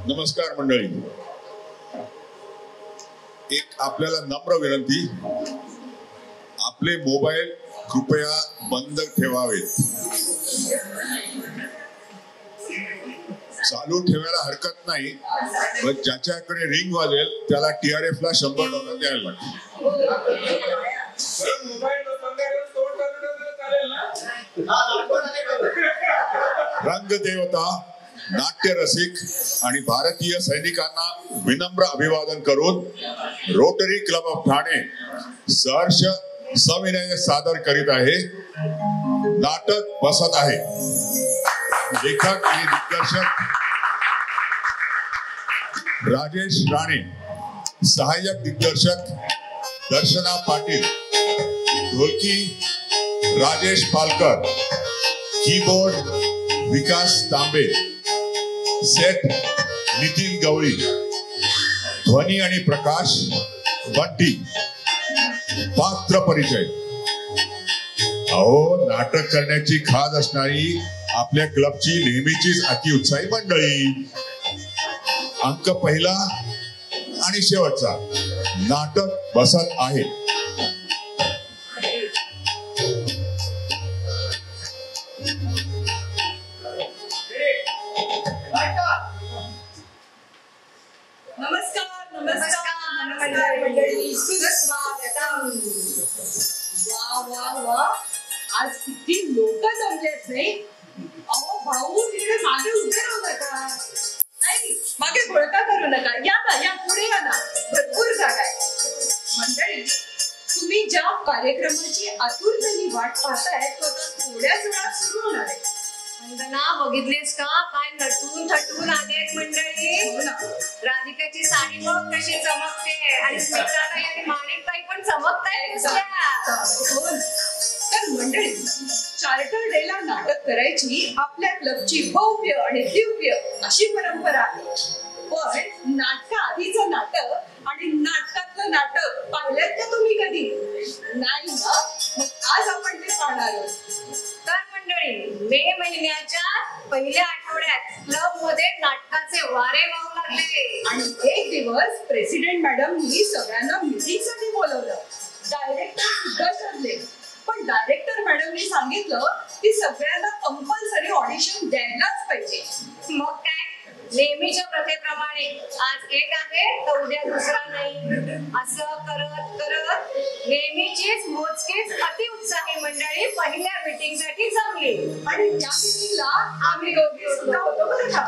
नमस्कार मंडळी. एक आपल्याला नम्र विनंती, आपले मोबाईल कृपया बंद ठेवावेत. चालू ठेवायला हरकत नाही, पण ज्याच्याकडे रिंग वाजेल त्याला TRF ला $100 द्यायला लागतील. रंगदेवता, नाट्य रसिक आणि भारतीय सैनिकांना विनम्र अभिवादन करून रोटरी क्लब ऑफ ठाणे सहर्ष सविनय सादर करीत आहे. नाटक बसत आहे. लेखक आणि दिग्दर्शक राजेश राणे, सहाय्यक दिग्दर्शक दर्शना पाटील, ढोलकी राजेश पालकर, कीबोर्ड विकास तांबे, सेट नितीन गवळी, ध्वनी आणि प्रकाश बंटी. पात्र परिचय. अहो, नाटक करण्याची खाज असणारी आपल्या क्लबची नेहमीचीच अतिउत्साही मंडळी. अंक पहिला आणि शेवटचा, नाटक बसत आहे. आज किती लोक जमलेत नाही. अहो भाऊ, तिकडे मागे उभे राहू नका. नाही, मागे घोळका करू नका. या ना, या पुढे या ना. भरपूर जागा आहे. मंडळी, तुम्ही ज्या कार्यक्रमाची आतुरतेने वाट पाहताय तो आता थोड्याच वेळात सुरू होणार आहे. वंदना, बघितलीस का काय नटून थटून आलेत मंडळी. राधिकाची साडी बघ कशी चमकते आणि स्मिताताई आणि माणिकताई पण चमकतायत. तर मंडळी, चार्टर डे ला नाटक करायची आपल्या क्लबची भव्य आणि दिव्य अशी परंपरा आहे. पण नाटक आधीचं नाटक आणि नाटकातलं नाटक पाहिलं का तुम्ही कधी? नाही ना? मग आज आपण ते पाहणार आहोत. तर मंडळी, मे महिन्याच्या पहिल्या आठवड्यात क्लब मध्ये नाटकाचे वारे वाहू लागले आणि एक दिवस प्रेसिडेंट मॅडमनी सगळ्यांना मीटिंग साठी बोलवलं. डायरेक्टर सुद्धा ठरले, पण डायरेक्टर मॅडमनी सांगितलं की सगळ्यांना कंपल्सरी ऑडिशन द्यायलाच पाहिजे. मग काय, नेहमीच्या प्रथेप्रमाणे आज एक आहे तर उद्या दुसरा नाही, असं करत करत नेहमीचीच मोजकीच अतिउत्साही मंडळी पहिल्या मीटिंग साठी जमली. आणि त्या मीटिंगला आम्ही दोघे सुद्धा होतो बरं का.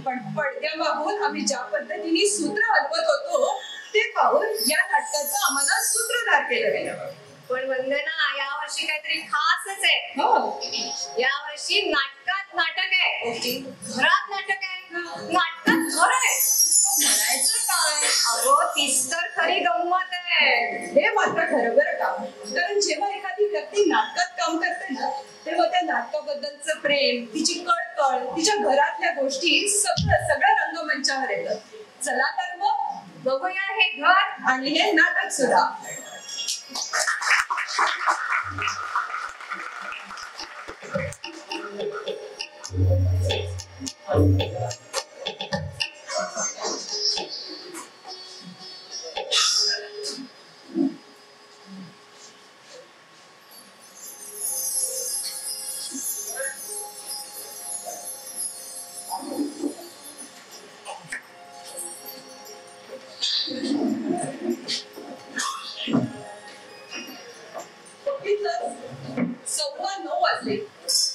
पण पडद्यामागून आम्ही ज्या पद्धतीने सूत्र हलवत होतो ते पाहून या नाटकाचं आम्हाला सूत्रधार केलं गेलं. पण वंदना, यावर्षी काहीतरी खासच आहे. यावर्षी नाटकात नाटक आहे, घरात नाटक आहे, नाटकात घर आहे. म्हणायचं काय, अगो तीच तर खरी गंमत आहे. हे मात्र खरं बरं का. कारण जेव्हा एखादी व्यक्ती नाटकात काम करते ना, तेव्हा त्या नाटकाबद्दलचं प्रेम, तिची कळकळ, तिच्या घरातल्या गोष्टी सगळं रंगमंचावर येतं. चला तर मग बघूया हे घर आणि हे नाटक सुद्धा.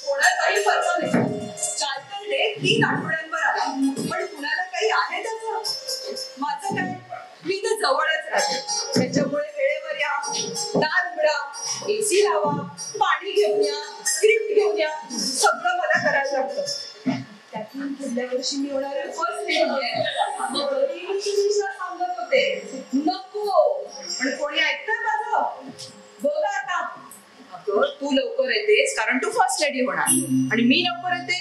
कोणाचाही पत्ता नाही. चार्टर डे 3 आठवड्यांवर आला, पण कुणाला काही आहे त्याचं? माझं काय, मी तर जवळच राहते. त्याच्यामुळे वेळेवर या, दार उघडा, AC लावा, पाणी घेऊन या, स्क्रिप्ट घेऊन या, सगळं मला करायला लागतं. त्यातून पुढल्या वर्षी मी होणार फर्स्ट सांगत होते नको, पण कोणी ऐकतंय माझं? बघा आता, तू लवकर येतेस कारण तू फर्स्ट लेडी होणार आणि मी लवकर येते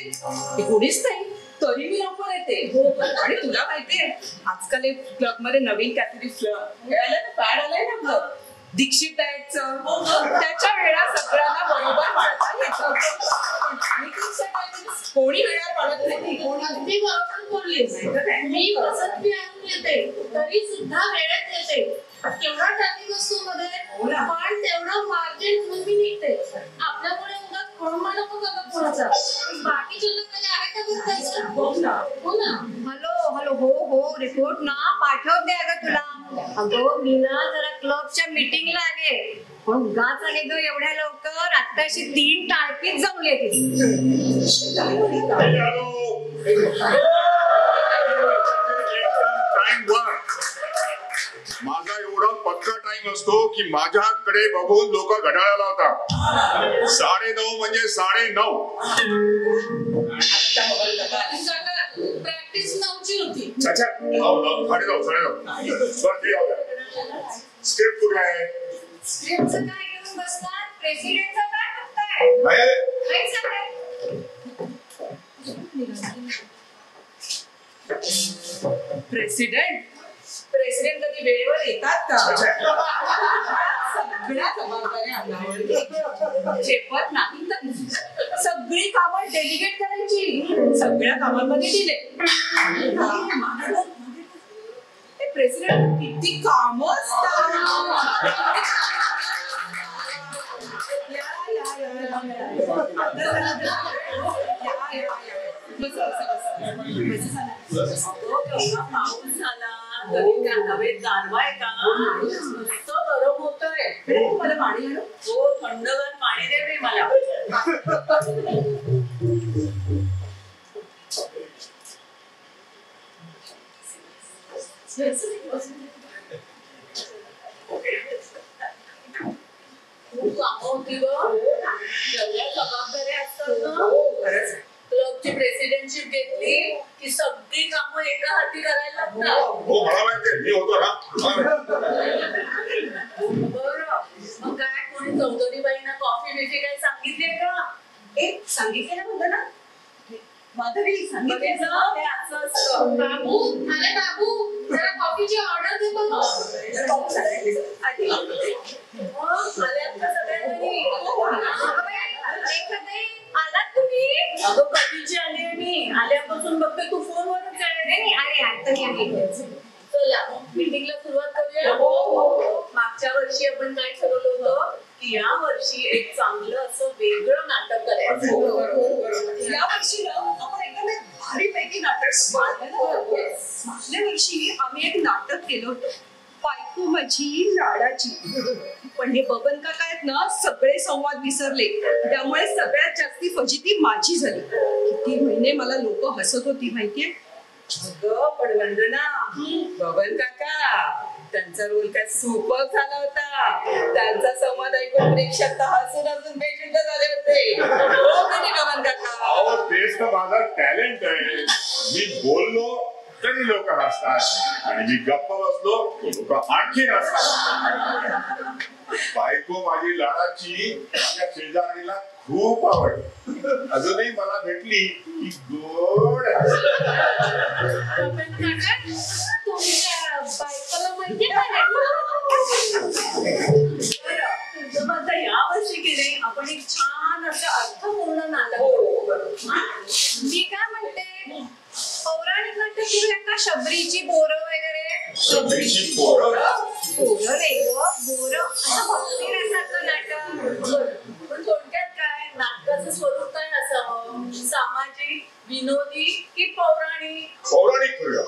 हे कोणीच नाही, तरी मी लवकर येते. आणि तुला माहितीये आजकाल क्लब मध्ये नवीन कॅटेगरी आलाय ना, पॅड आलाय ना क्लब दीक्षित डाएटचं. त्याच्या वेळा सगळ्यांना बरोबर पाळता येतं. कोणी वेळा पाळत नाही. अगदी बरोबर बोललीस. मी वसंती आणून येते तरी सुद्धा वेळेत येते. केवढा टायमिंग असतो मध्ये, पण तेवढं मार्जिन घेऊन मी निघते. आपल्यामुळे उगाच खोळंबा नको का कोणाचा. बाकीच्या काही आहे का बघतायचं? हो ना. हॅलो हो रिपोर्ट ना पाठवते अगं तुला. अगं मी ना जरा क्लबच्या मीटिंगला आले, पण उगाच आले ग एवढ्या लवकर. आत्ताशी 3 टाळपीत जमले ती. माझा एवढा पक्का टाइम असतो की माझ्याकडे बघून लोक घड्याळा लावतात. 9:30 म्हणजे 9:30. प्रॅक्टिस 9ची होती. अच्छा 9:30. स्क्रिप्ट कुठे आहे? स्क्रिप्टचं काय घेऊन बसलात? प्रेसिडेंटचं काय बघताय? नाही सांगत. प्रेसिडेंट कधी वेळेवर येतात का? सगळ्या जबाबदाऱ्या अंगावर झेपत नाही तर सगळी कामं डेलिगेट करायची. सगळ्या कामांमध्ये दिले. प्रेसिडेंट किती काम असतात. पाऊस झाला तरी त्या हवेत गारवाय का? नुसतं गरम होतंय. मला पाणी आणू? हो, थंडगार पाणी दे रे मला. खूप कामं होती ग. एवढ्या जबाबदाऱ्या असतात ना. क्लबची प्रेसिडेंटशिप घेतली की सगळी कामं एका हाती करायला लागतात. हो मला माहितीये, मी होतो ना. बरं, मग काय कोणी चौधरीबाईंना कॉफी बिफी काही सांगितलीये का? सांगितले ना म्हणलं ना माधवी, सांगितले ना. ते असं असतं. बाबू जरा कॉफीची ऑर्डर दे बघ. आल्यात का सगळ्यांनी? आलात तुम्ही? अगं कधीची आली मी. आल्यापासून बघते तू फोनवरच आहे. नाही अरे आता मी आहे. चला मीटिंगला सुरुवात करूया. मागच्या वर्षी आपण काय ठरवलं होतं की या वर्षी एक चांगलं असं वेगळं नाटक करायचं. या वर्षी ना आपण एकदम एक भारीपैकी नाटक मागल्या वर्षी आम्ही एक नाटक केलं होतं, बायको माझी लाडाची. पण हे बबन काका आहेत ना, सगळे संवाद विसरले. त्यामुळे सगळ्यात जास्ती फजिती माझी झाली. किती महिने मला लोक हसत होती माहितीये. अगं पण वंदना, बबन काका त्यांचा रोल काय सुपर झाला होता. त्यांचा संवाद ऐकून प्रेक्षक हसून हसून बेशुद्ध झाले होते. बबन काका, अहो तेच तर माझा टॅलेंट आहे. मी बोललो तरी लोक हसतात आणि मी गप्प बसलो लोक आणखी हसतात. बायको माझी लाडाची माझ्या शेजारीला खूप आवडते. अजूनही मला भेटली की गोड तुमच्या बायकोला माहिती तुमचं मत या वर्षी की नाही आपण एक छान असं अर्थपूर्ण नाटक करू. मी काय म्हणते, पौराणिक नाटक करूया का? शबरीची बोरं वगैरे. शबरीची पोरं नाही ग, बोरं असं भक्तिरसाचं नाटक. पण थोडक्यात काय नाटकाचं स्वरूप काय असावं? सामाजिक, विनोदी की पौराणिक? पौराणिक करूया.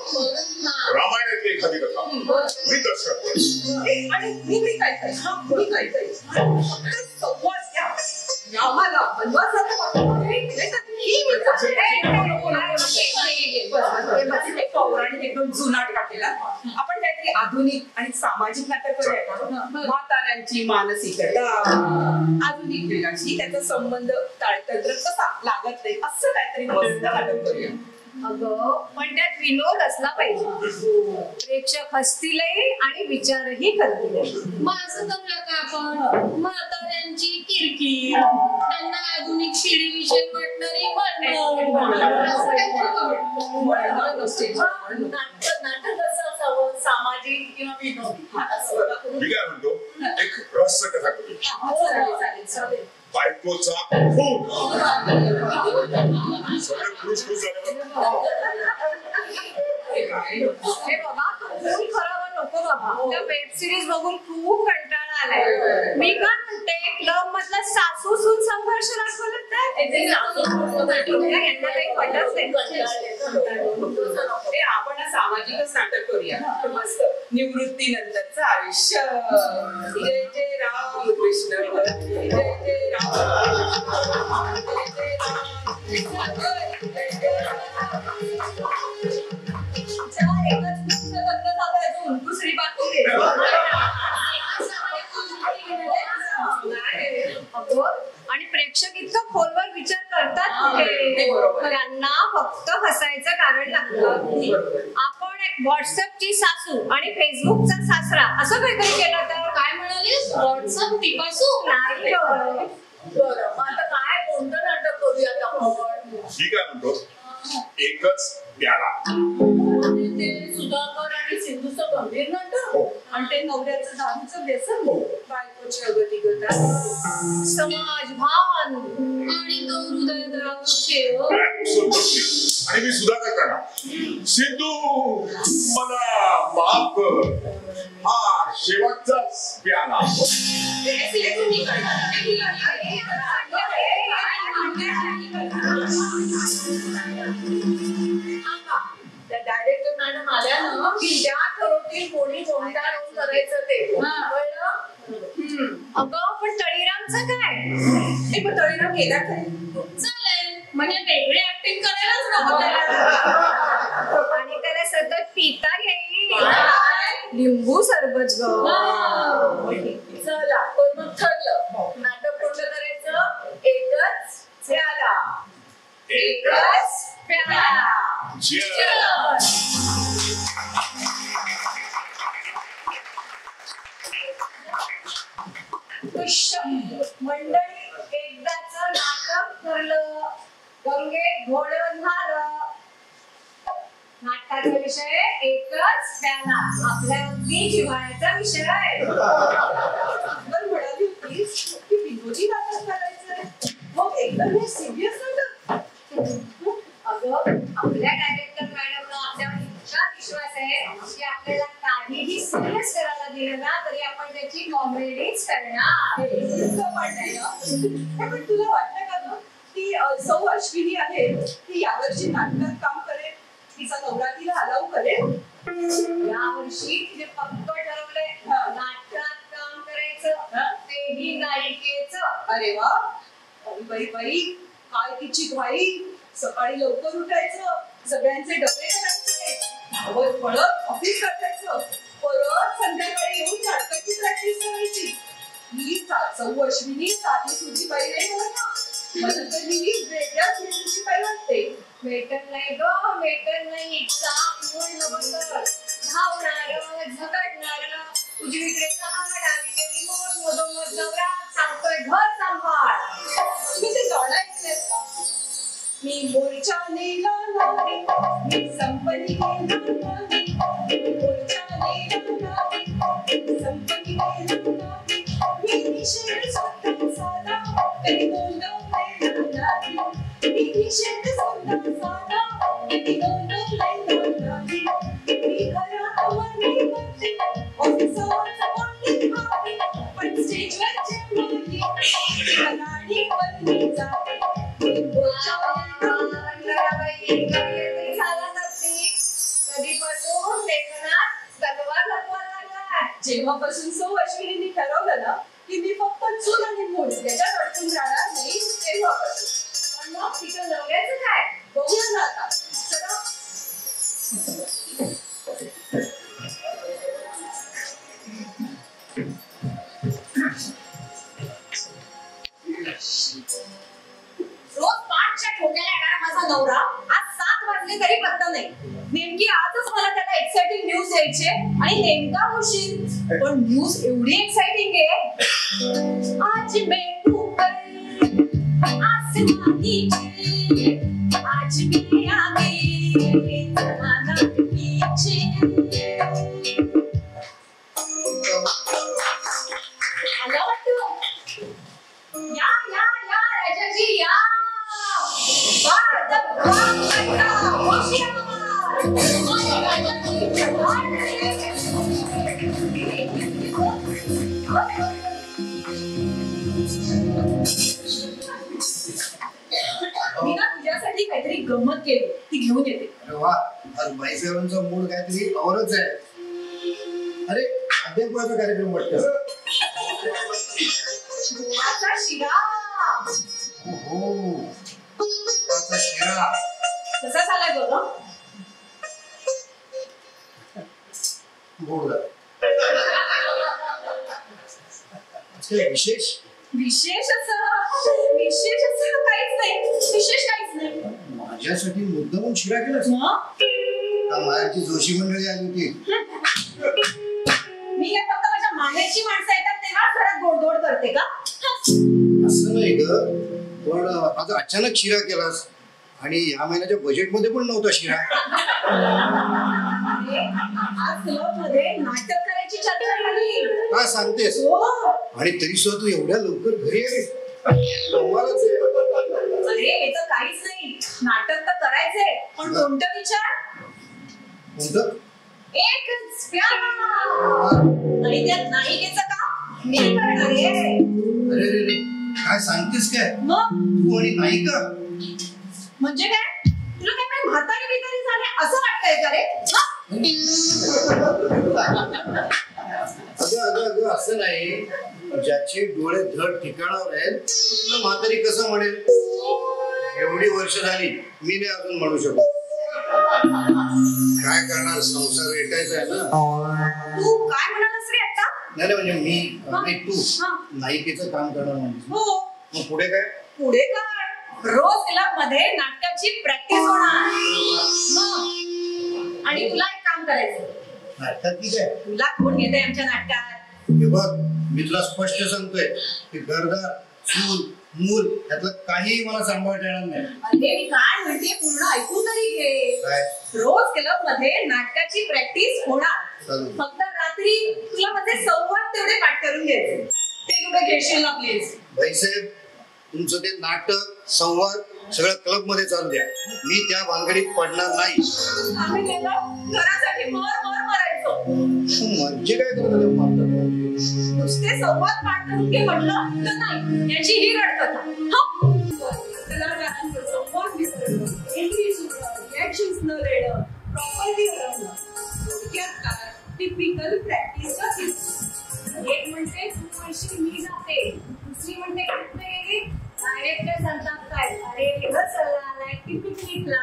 रामायणातली एखादी कथा मी तसं. आणि मी काय काय संवाद द्या आम्हाला बनवायचा. पौराणिक एकदम जुनाट काढलेला आपण काहीतरी आधुनिक आणि सामाजिक नाटक करूया. म्हाताऱ्यांची मानसिकता आधुनिक युगाशी त्याचा संबंध ताळतंत्र कसा लागत नाही असं काहीतरी मस्त नाटक करूया. अगं पण त्यात विनोद असला पाहिजे. प्रेक्षक हसतीलही आणि विचारही करतील. मग असं करूया का आपण म्हाताऱ्यांची किरकिर, त्यांना आधुनिक शिडीविषयी वाटणारी नाटक असं असावं, सामाजिक किंवा विनोदी असं. मी काय म्हणतो, एक रहस्य कथा करूया. बायकोचा खून. सगळे खुश खुश झाले. हे बाबा खूप खराब नको बाबा. त्या वेब सिरीज बघून खूप कंटाळा आलाय. मी काय म्हणते क्लब मधला सासू सून संघर्ष दाखवलं यांना काही पटत नाही. आपण सामाजिकच नाटक करूया. मस्त निवृत्तीनंतरचं आयुष्य. जय जय राम कृष्ण जय जय राम दुसरी बातमी. आणि प्रेक्षक इतकं खोलवर विचार करतात त्यांना फक्त हसायचं कारण लागतं. आपण व्हॉट्सअपची सासू आणि फेसबुकचा सासरा असं काहीतरी केलं तर काय म्हणालीस? व्हॉट्सअप टिपासू नाही. बरं, मग आता काय कोणतं नाटक करूयात आपण? मी काय म्हणतो, एकच प्याला. ते सुधाकर आणि सिंधूचं गंभीर नाटक. आणि ते नवऱ्याचं दारूचं व्यसन, बायकोची अगतिकता, समाज भान आणि तो हृदयद्रावक शेव. आणि मी सुद्धा करणार. सिद्धू मला माफ कर, हा शेवटचाच प्याला. त्या डायरेक्टर मॅडम आल्या ना की त्या ठरवतील कोणी कोणता रोल करायचं ते. कळलं? अगं पण तळीरामचं काय? ते पण तळीराम केला काय? चालेल, म्हणजे वेगळी ऍक्टिंग करायलाच नको त्याला. आणि त्याला सतत पिता येईल. लिंबू सरबत ग. चला पण मग ठरलं, नाटक कोणतं करायचं? एकच प्याला. एकच प्याला. Cheers. मंडळी एकदाच नाटक ठरलं, गंगेत घोडं झालं. नाटकाचा विषय एकच प्याला. आपल्या अगदी जिव्हाळ्याचा विषय आहे. पण म्हणाली होतीस की विनोदी नाटक करायचंय, मग एकदम हे सिरियस नाटक. अगं आपल्या डायरेक्टर मॅडमला आपल्यावर इतका विश्वास आहे की आपल्याला काहीही सिरियस करायला दिलं ना तरी आपण त्याची कॉमेडीच करणार. इतकं पण नाही ना. पण तुला वाटतं का ग ती सौ अश्विनी आहे ती यावर्षी नाटकात काम करेल? तिचा नवरा तिला अलाऊ करेल? यावर्षी तिने पक्क ठरवलंय नाटकात काम करायचं, तेही नायिकेचं. अरे वा, बाई बाई काय तिची घाई. सकाळी लवकर उठायचं, सगळ्यांचे डबे करायचे, धावत पळत ऑफिस करायचं, परत संध्याकाळी येऊन नाटकाची प्रॅक्टिस करायची. ही सौ अश्विनी साधी सुधी बाई नाही म्हणत ना. मला तर ही वेगळ्याच मेंदूची बाई वाटते. वेटन नाही ग, वेटन नाही. धावणार, झगडणार, उजवीकडे चहा, डावीकडे रिमोट, मधोमध नवरा सांगतोय घर सांभाळ. मी ते गाणं ऐकलंय का? मी मोर्चा नेला नाही, मी संपली गेला नाही, मोर्चा नेला नाही, संपली गेला नाही, मी निषेध स्वतः साधा, कधी गोंधळलेला नाही, मी निषेध स्वतः साधा, कधी गोंधळलेला नाही, मी घरात वरती बसते, ऑफिसात बोलली आहे, पण स्टेजवर जेव्हा कलाडीवर मी जाते. कधीपासून लेखनात तलवार लपवा लागला. जेव्हापासून सौ अश्विनींनी ठरवलं ना की मी फक्त चूल आणि मूल याच्यात अडकून राहणार नाही तेव्हापासून. पण मग तिचं नवऱ्याचं काय? बघूया ना आता. चला. रोज 5च्या ठोक्याला येणारा माझा नवरा आज 7 वाजले तरी आणि नेमका होशील. पण न्यूज एवढी एक्साइटिंग आहे. आज मैं ऊपर आसमानी पे, आज मैं आगे जमाना पीछे. आला वाटतं. या या या राजाजी या. मी ना तुझ्यासाठी काहीतरी गंमत केली, ती घेऊन येते. अरे वा, आज बाईसेवनचा मूड काहीतरी आवरच आहे. अरे खाद्यपदार्थ कार्यक्रम वाटतं. गोडाचा शिरा. हो, गोडाचा शिरा कसा झालाय बघ. गोड विशेष विशेष असं काहीच नाही. विशेष काहीच नाही. माझ्यासाठी मुद्दामून शिरा केलास. का मायाची जोशी मंडळी आली होती. मी काय फक्त माझ्या माहेरची माणसं येतात तेव्हा घरात गोडधोड करते का. असं नाही ग, पण आज अचानक शिरा केलास आणि या महिन्याच्या बजेट मध्ये पण नव्हता शिरा. आज क्लब मध्ये नाटक करायची चर्चा झाली. काय सांगतेस. आणि तरी सुद्धा तू एवढ्या लवकर घरी आलीस. अरे हे तर काहीच नाही. नाटक तर करायचंय, पण कोणतं विचार. कोणतं. एकच प्यार. आणि त्यात नायिकेचं काम मी करणार आहे. अरे रे रे, काय सांगतेस काय. मग तू आणि नायिका म्हणजे काय. तुला काय माझी म्हातारी बितारी झाले असं वाटतंय का रे. अगं अगं अगं असं नाही. ज्याचे डोळे धड ठिकाणावर आहेत तुला म्हातारी कसं म्हणेल. एवढी वर्ष झाली मी नाही अजून म्हणू शकतो. काय करणार, संसार रेटायचा आहे ना. तू काय म्हणालास रे आता. नाही म्हणजे मी नाही तू नायिकेचं काम करणार म्हणजे. हो. मग पुढे काय. पुढे काय. रोज क्लब मध्ये नाटकाची प्रॅक्टिस होणार. आणि तुला एक काम करायचं. नाटकात की काय. तुला कोण घेतंय आमच्या नाटकात. हे बघ मी तुला स्पष्ट सांगतोय की घरदार चूल मूल यातलं काहीही मला सांभाळता येणार नाही. अरे मी काय म्हणते पूर्ण ऐकून तरी घे. काय. रोज क्लब मध्ये नाटकाची प्रॅक्टिस होणार. चालेल. फक्त रात्री तुला मध्ये संवाद तेवढे पाठ करून घ्यायचे. ते कुठे घेशील ना प्लीज. भाईसाहेब तुमचं ते नाटक संवाद सगळं क्लब मध्ये चालू द्या. मी त्या भानगडीत पडणार नाही. आम्ही केलं घरासाठी मर मरायचो. म्हणजे काय करत नुसते संवाद पाठ करून घे म्हटलं तर नाही. याची ही रडकथा. कलाकारांचं संवाद विसरणं, एंट्री सुटणं, रिॲक्शन्स न देणं, प्रॉपर्टी हरवणं. थोडक्यात काय टिपिकल प्रॅक्टिस. एक म्हणते तू म्हणशील मी जाते, दुसरी म्हणते कुठे गेली. डायरेक्टर सांगतात काय अरे दिवस आलाय पिकनिकला.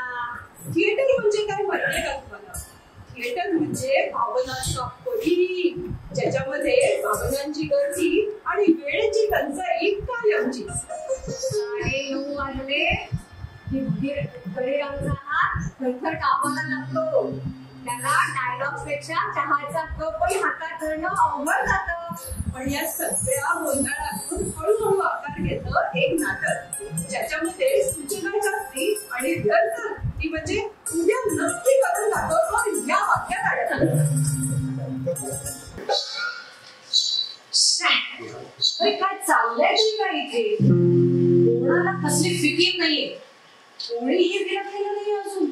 थिएटर म्हणजे काय माहितीये का तुम्हाला. थिएटर म्हणजे भावनांचा परी, ज्याच्यामध्ये भावनांची गर्दी आणि वेळेची टंचाई कायमची. 9:30 वाजले की बळीरामचा हात खरखर कापायला लागतो. त्याला डायलॉग्स पेक्षा चहाचा कपही हातात धरणं अवघड जातं. पण या सगळ्या गोंधळातून हळूहळू आकार घेतं एक नाटक, ज्याच्यामध्ये सूचना असती आणि रिहर्सल ती म्हणजे उद्या नक्की करून दाखवतो या वाक्यात अडकलं. अरे काय चाललंय तरी काय इथे. कोणाला कसली फिकीर नाहीये. कोणीही फिरत गेलं नाही अजून.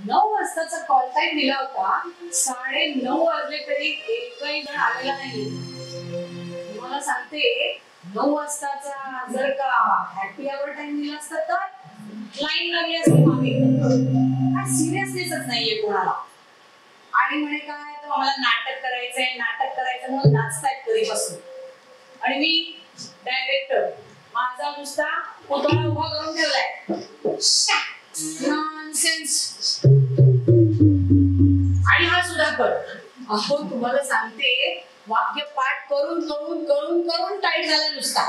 9 वाजताचा कॉल टाइम दिला होता. 9:30 वाजले तरी एकही जण आलेला नाही. तुम्हाला सांगते 9 वाजताचा जर का हॅपी आवर टाइम दिला असता तर लाईन लागली असती मागे. काय सिरियसनेसच नाहीये कोणाला. आणि म्हणे काय तो आम्हाला नाटक करायचंय म्हणून नाचतायत कधीपासून. आणि मी डायरेक्टर माझा नुसता पुतळा उभा करून ठेवलाय. नॉनसेन्स. आणि हा सुधाकर अहो तुम्हाला सांगते वाक्य पाठ करून टाईट झाला नुसता.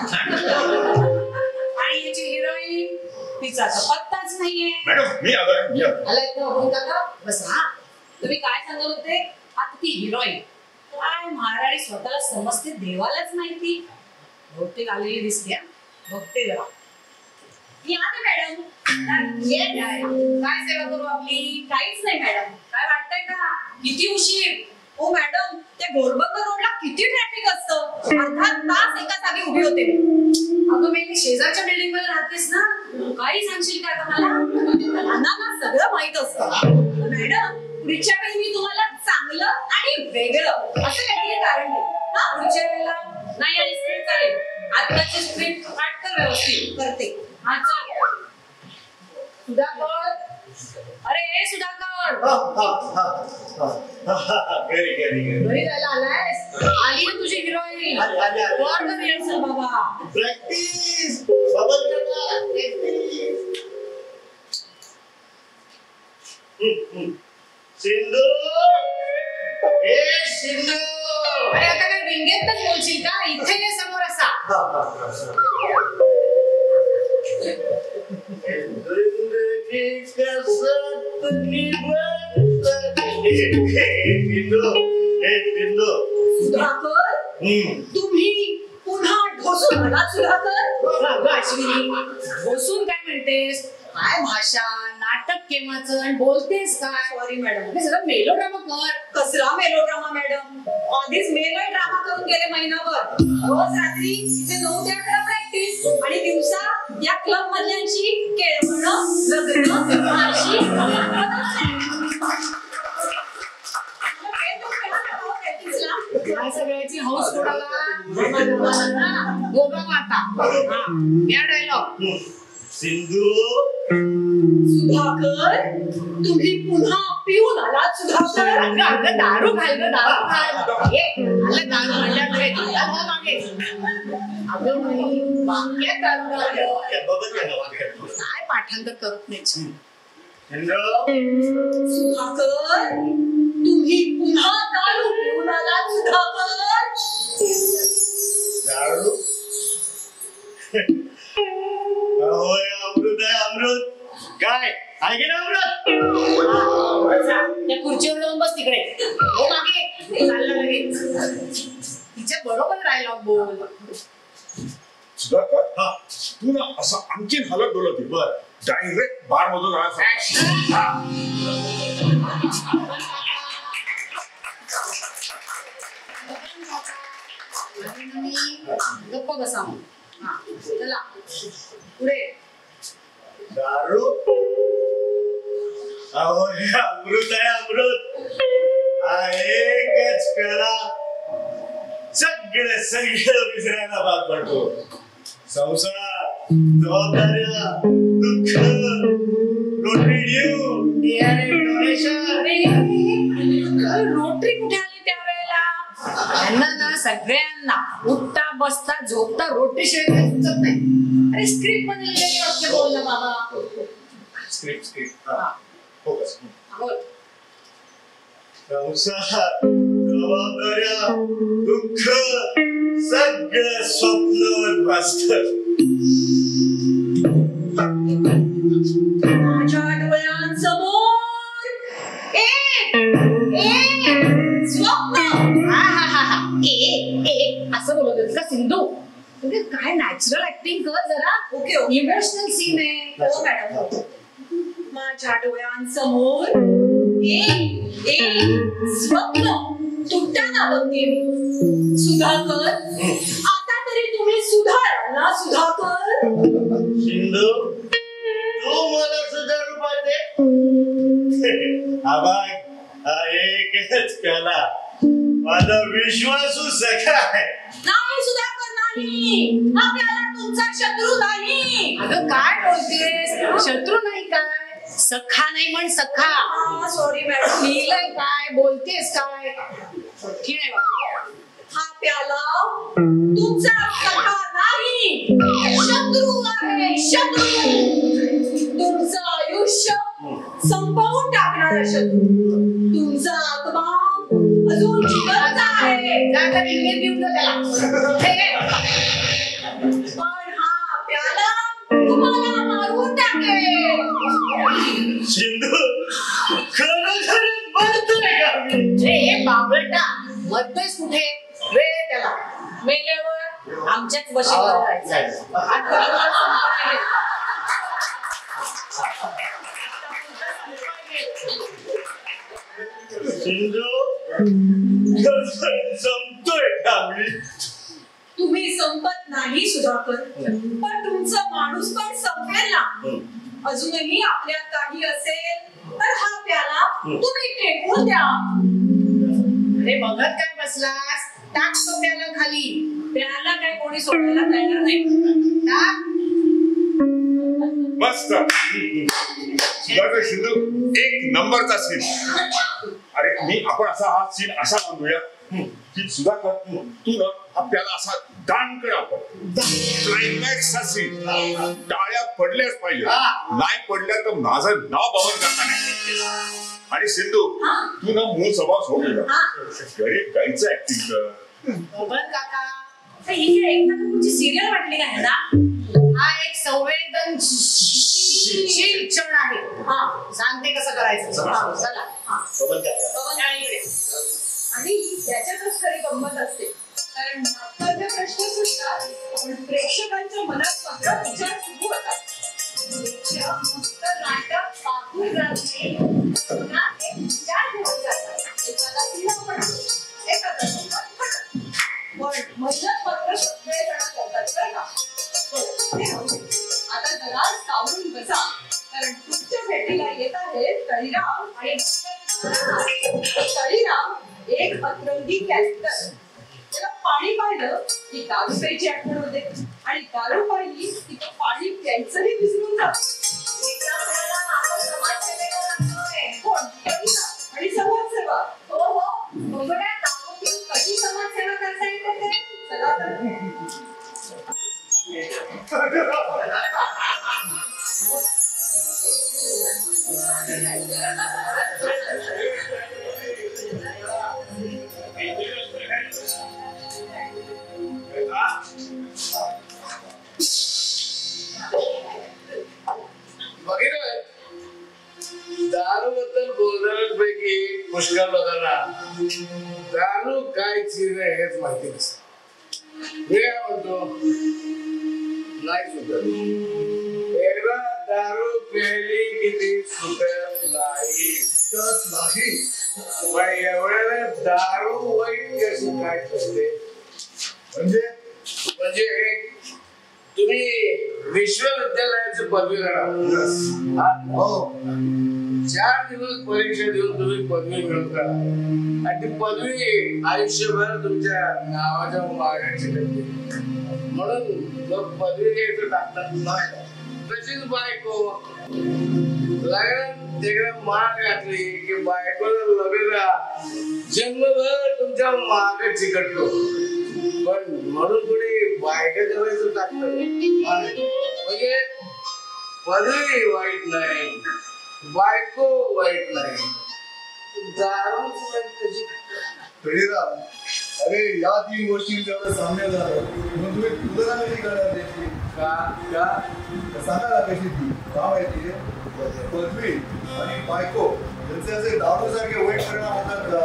आणि याची हिरोईन तिचा पत्ताच नाहीये. मॅडम मी आलोय. आलाय का बसा. तुम्ही काय सांगत होते. आता ती हिरोईन काय महाराणी स्वतःला समजते देवालाच माहिती. बहुतेक आलेली दिसते. बघते जरा. या ना मॅडम. काय सेवा करू आपली? काहीच नाही मॅडम. काय वाटतंय का किती उशीर? हो मॅडम, त्या घोडबंदर रोडला किती ट्रॅफिक असतं. अर्धा तास एका जागी उभी होते मी. अगं मी शेजारच्या बिल्डिंग मध्ये राहतेस ना, काही सांगशील का आता मला? नाना सगळं माहित असतं. मॅडम, पुढच्या वेळी मी तुम्हाला चांगलं आणि वेगळं असं काहीतरी कारण देईन. हा, पुढच्या वेळेला नाही आली स्क्रिप्ट चालेल. आत्ताची स्क्रिप्ट पाठ कर व्यवस्थित. करते. हा चल. सुधाकर, अरे सुधाकर, घरी जायला आलायस? आली ना तुझी हिरोईन. कर ना रिहर्सल बाबा. प्रॅक्टिस बबल करना प्रॅक्टिस. सिंधू, ए सिंधू. अरे आता काय विंगेतच बोलशील का? इथे ये समोर असा. जिंदगी कसरत सुधाकर, तुम्ही पुन्हा ढोसून आलात सुधाकर? अश्विनी, बसून काय म्हणतेस? काय भाषा, नाटक केव्हाचं आणि बोलतेस काय? Sorry madam. अरे जरा मेलोड्रामा कर. कसला मेलोड्रामा मॅडम? आधीच मेलोय ड्रामा करून गेले महिनाभर. रोज रात्री इथे 9 ते 11 प्रॅक्टिस आणि दिवसा या क्लब मधल्यांची केळवणं, लग्न, फाशी. काय सगळ्याची हौस कोणाला? गोगा माता. या डायलॉग. सिंधू, सुधाकर, तुम्ही पुन्हा पिऊन आलात सुधाकर? अगं दारू घाल ग, दारू घाल. आलं दारू म्हणल्याकडे मागे. अगं नाही, वाक्यात दारू घाल. बबल करना काय पाठांतर करत नाही. सुधाकर, तुम्ही पुन्हा दारू पिऊन आलात सुधाकर? दारू. होय, अमृत आहे अमृत. काय आहे की ना अमृत? त्या खुर्चीवर जाऊन बस तिकडे. हो मागे चालला लगेच. तिच्या बरोबर डायलॉग बोल. सुधाकर, हा तू ना असं आणखीन हलत डोलत ये. बर, डायरेक्ट बार मधून गप्प बसा. हा चला पुढे. दारू. अहो हे अमृत आहे अमृत. हा एकच कला सगळं विसरायला भाग पडतो. संसार, जबाबदाऱ्या, दुःख, रोटरी डोनेशन. रोटरी कुठे आली त्यावेळेला? त्यांना ना सगळ्यांना उठता बसता झोपता रोटरी शिवाय काही सुचत नाही. अरे स्क्रिप्ट मध्ये लिहिलेली वाक्य बोल ना बाबा. स्क्रिप्ट हा. फोकस. बोल. संसार, जबाबदाऱ्या, दुःख, सगळं स्वप्न भासतं. माझ्या डोळ्यांसमोर एक स्वप्न. असं बोलत होती का सिंधू? म्हणजे काय नॅचरल ऍक्टिंग कर जरा. ओके ओके इमोशनल सीन आहे. हो मॅडम. माझ्या डोळ्यांसमोर एक स्वप्न तुटताना बघते मी. सुधाकर, आता तरी तुम्ही सुधारा ना सुधाकर? सिंधू, तू मला सुधारू पाहते? हा बघ, हा एकच कला माझा विश्वासू सखा आहे. नाही सुधाकर नाही, आपल्याला तुमचा शत्रू नाही. अगं काय बोलतेस? शत्रू नाही काय? सखा नाही म्हण सखा. Sorry madam. लिहिलंय काय? बोलतेस काय? ठीक आहे बाबा. हा प्याला तुमचा सखा नाही, शत्रू आहे. शत्रू, तुमचं आयुष्य संपवून टाकणारा शत्रू. तुमचा आत्मा अजून जिवंत आहे. जाता इंग्लिश घेऊन जा त्याला. पण हा प्याला तुम्हाला मारून टाकेल. सिंधू, खरं खरं बोलतोय का? हे बावळटा मध्येच कुठे वेळ त्याला मेल्यावर आमच्याच वशी संपतोय आम्ही. तुम्ही संपत नाही सुधाकर, पण तुमचा माणूस पण संपेल ना. अजूनही आपल्यात काही असेल तर हा प्याला तुम्ही फेकून द्या. अरे बघत काय बसलास, टाक तो प्याला खाली. प्याला काय कोणी सोडायला तयार नाही. टाक. मस्त सुधाकर सिंधू, एक नंबरचा सीन. अरे आपण असा हा सीन असा बांधूया की सुधाकर तू ना आपल्याला असा दान कर. आपण क्लायमॅक्स सीन टाळ्या पडल्याच पाहिजे, नाही पडल्या तर माझं नाव बहन करता नाही. आणि सिंधू तू ना मूळ स्वभाव सोडून गरीब गाईचं ऍक्टिंग कर. काका ही एकदा तुमची सिरियल वाटली काय ना. हा एक संवेदनशील क्षण आहे. सांगते कसं करायचं. चला. आणि त्याच्यातच खरी गंमत असते, कारण नाटकाचे प्रश्न सुटतात पण प्रेक्षकांच्या मनात मात्र विचार सुरू होतात. नाटक पाहून जात नाही, पुन्हा एक विचार घेऊन जातात. एखादा सिनेमा पडतो, एखादा पण मदत मात्र सगळे जण करतात बरं का. आता जरा सावरून बसा, कारण तुमच्या भेटीला येत आहे तळीराम. आणि तळीराम एक अतरंगी कॅरेक्टर. त्याला पाणी पाहिलं की दारू प्यायची आठवण होते, आणि दारू पाहिली की तो पाणी प्यायचंही विसरून जातो. आणि समाजसेवा. हो कशी समाजसेवा करता येते ते चला तर. दारू बद्दल बोलणाऱ्यांपैकी पुष्कळ लोकांना दारू काय चीज आहे हेच माहिती नसतं. मी काय म्हणतो, नाही सुटत. एकदा दारू प्यायली किती सुटत नाही. पण एवढ्याला दारू वाईट कशी काय करते. म्हणजे तुम्ही विश्वविद्यालयाची पदवी करा, 4 दिवस परीक्षा देऊन तुम्ही पदवी मिळवता, आणि ती पदवी आयुष्यभर तुमच्या नावाच्या मागे चिकटते. म्हणून लोक पदवी घ्यायचं टाकतात नाही. तशीच बायको लग्नात तिकडे माग घातली की बायकोला लग्नाला जन्मभर तुमच्या मागे चिकटतो. पण म्हणून कुणी बायका करायचं टाकत. म्हणजे पदवी वाईट नाही, बायको वाईट नाही, दारूच वाईट कशी. अरे या 3 गोष्टी जेवढं साम्य झालं मग तुम्ही तुलना कशी करणार त्याची. का सांगा ना कशी ती. का माहितीये, पदवी आणि बायको त्यांचे असे दारू सारखे वाईट परिणाम होतात का.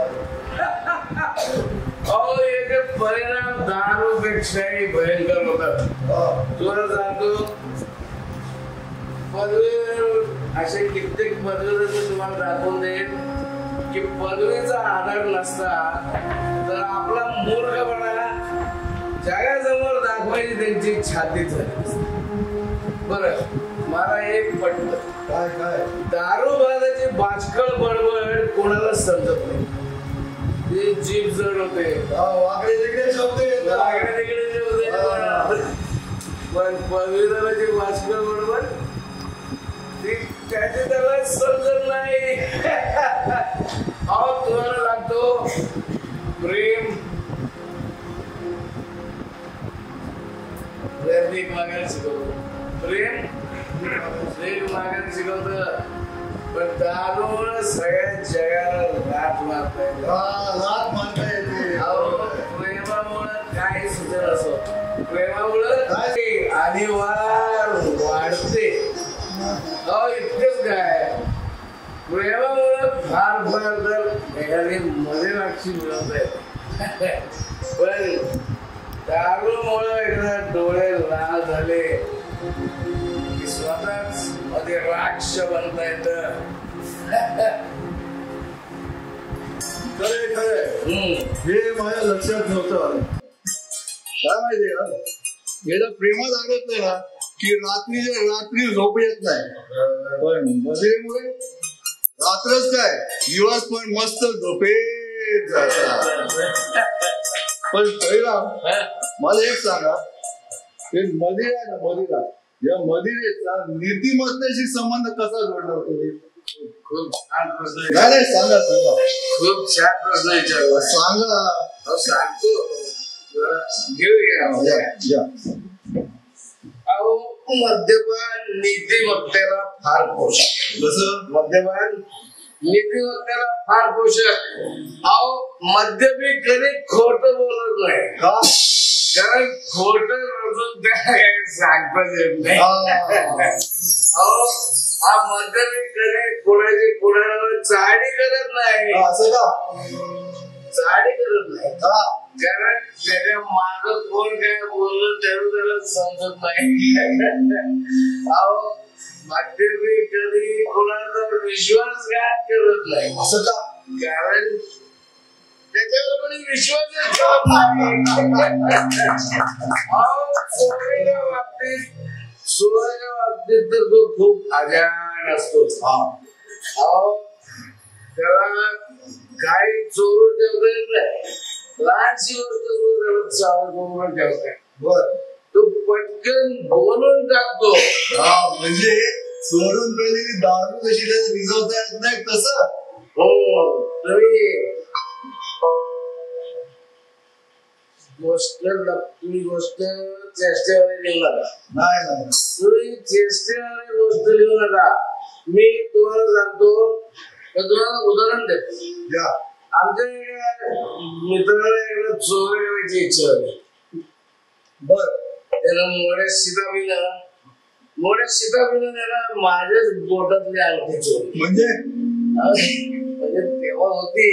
अहो याचे परिणाम दारूपेक्षाही भयंकर होतात. तुला सांगतो, पदवी असे कित्येक पदवी तुम्हाला दाखवून देईल की पदवीचा आधार नसता तर आपला मूर्खपणा जगासमोर दाखवायची त्यांची छाती झाली. बरं मला एक पटलं, काय दारूबाजाची बाचकळ बडबड कोणाला समजत नाही. ते जीभ जड होते, वाकडे तिकडे शब्द पण पदवीधराची बाचकळ बडबड ती त्याची त्याला समजत नाही. अहो तुम्हाला लागतो प्रेम मागायला शिकवतो. प्रेम मागायला शिकवतं, पण दारूमुळे सगळ्या जगाला लाट मारता येते. प्रेमामुळे काय सुचत असो, प्रेमामुळे आणि वार वाढते. इतकंच काय, प्रेमामुळे फार फार तर एखादी मध्ये मागची मिळवत आहे पण दारूमुळे एकदा डोळे लाल झाले की स्वतःच मध्ये राक्ष बनता येत. खरे खरे हे माझ्या लक्षात नव्हतं. काय माहितीये का याला प्रेमात अडकलं ना की रात्री झोप येत नाही. पण मधुरेमुळे रात्रच काय दिवस पण मस्त झोपेत जायचा. पण पहिला मला एक सांगा हे मदिरा आहे ना मदिरा या मदिरेचा नीतिमत्तेशी संबंध कसा जोडला तुम्ही? खूप छान प्रश्न नाही सांगा सांगा खूप छान प्रश्न विचारला. सांगा सांगतो घेऊया. अहो मद्यपान नीतिमत्तेला फार पोषक. कसं मद्यपान नीतिमत्तेला फार पोषक. अहो मद्यपी कधी खोट बोलत नाही का? कारण खोट अजून त्याला काही सांगताच येत नाही. अहो हा मद्यपी कधी कोणाला चाडी करत नाही. असं का? चाडी करत नाही का? कारण त्याच्या माग कोण काय बोललं त्याला समजत नाही. अहो मद्यपी कधी कोणाचा विश्वासघात करत नाही. असं का? कारण त्याच्यावर कोणी विश्वासच ठेवत नाही. सोळाच्या बाबतीत तर तो खूप अजाण असतो. अहो त्याला काही चोरून ठेवता येत नाही. लहानशी गोष्ट चावून ठेवताय बर तो पटकन बोलून टाकतो. म्हणजे सोडून पहिली दारू कशी रिझवता येत नाही तसं. हो तुम्ही तुम्ही गोष्ट चेष्टेवारी लिहू नका. नाही तुम्ही चेष्टेवारी गोष्ट लिहू नका. मी तुम्हाला सांगतो तुम्हाला उदाहरण देतो. आमच्या मित्राला एकदा चोरी करायची इच्छा होती. बर त्याला मोठ्या सीताफळानं त्याला माझ्याच बोटातली अंगठी चोरी. म्हणजे तेव्हा होती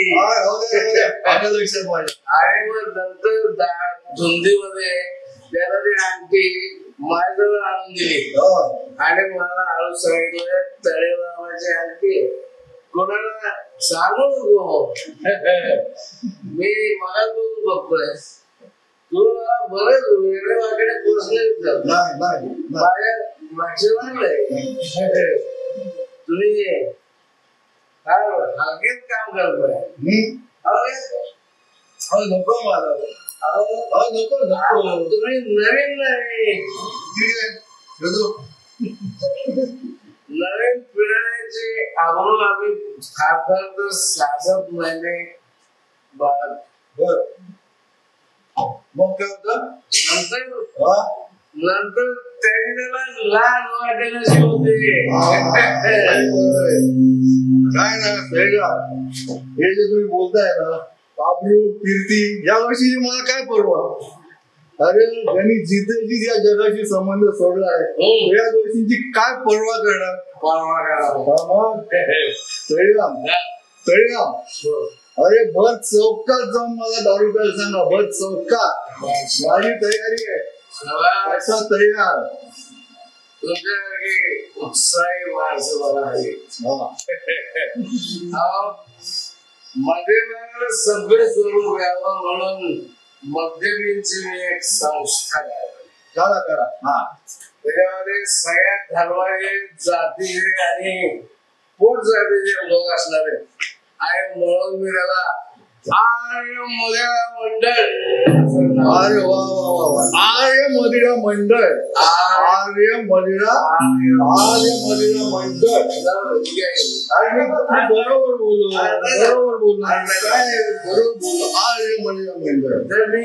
लक्षात माझ्या. आणि मग नंतर धुंदीमध्ये त्याला ती अंगठी माझ्याजवळ आणून दिली आणि मला हळू सांगितलं तळेबाबाची अंगठी कोणाला सांगू नको. मी मला बघून बघतोय तू मला बरेच वेगळे वाकडे प्रश्न विचारतो. माझ्या लक्षात लागलंय तुम्ही काय हलकेच काम करतोय. नको मला नको नको तुम्ही नवीन नवीन पिढ्याची आम्हाला आम्ही फार फार तर 6-7 महिने बाळगतो. बर मग काय होतं नंतर त्याने त्याला लहान वाटेल होते. काय ना हे जे तुम्ही बोलताय ना बाबलू कीर्ती या गोष्टीची मला काय परवा. अरे ज्यांनी जितेची या जगाशी संबंध सोडलाय या गोष्टींची काय परवा करणार. तळीराम अरे भर चौकात जाऊन मला दारू प्यायला सांगा. भर चौकात माझी तयारी आहे. असा तयार तुमच्यासारखी उत्साही माणसं मला आहे. मद्यपानाला सगळे स्वरूप यावं म्हणून मद्यपींची मी एक संस्था करा. त्याच्यामध्ये सगळ्या धर्माचे जातीचे आणि पोट जातीचे लोक असणारे आणि म्हणून मी त्याला आर्य मदिरा मंडळ. अरे वा वा वा आर्य मदिरा मंडळ. आर्य मदिरा मंडळ. अरे बरोबर बोललो काय बरोबर बोललो. आर्य मदिरा मंडळ. तर मी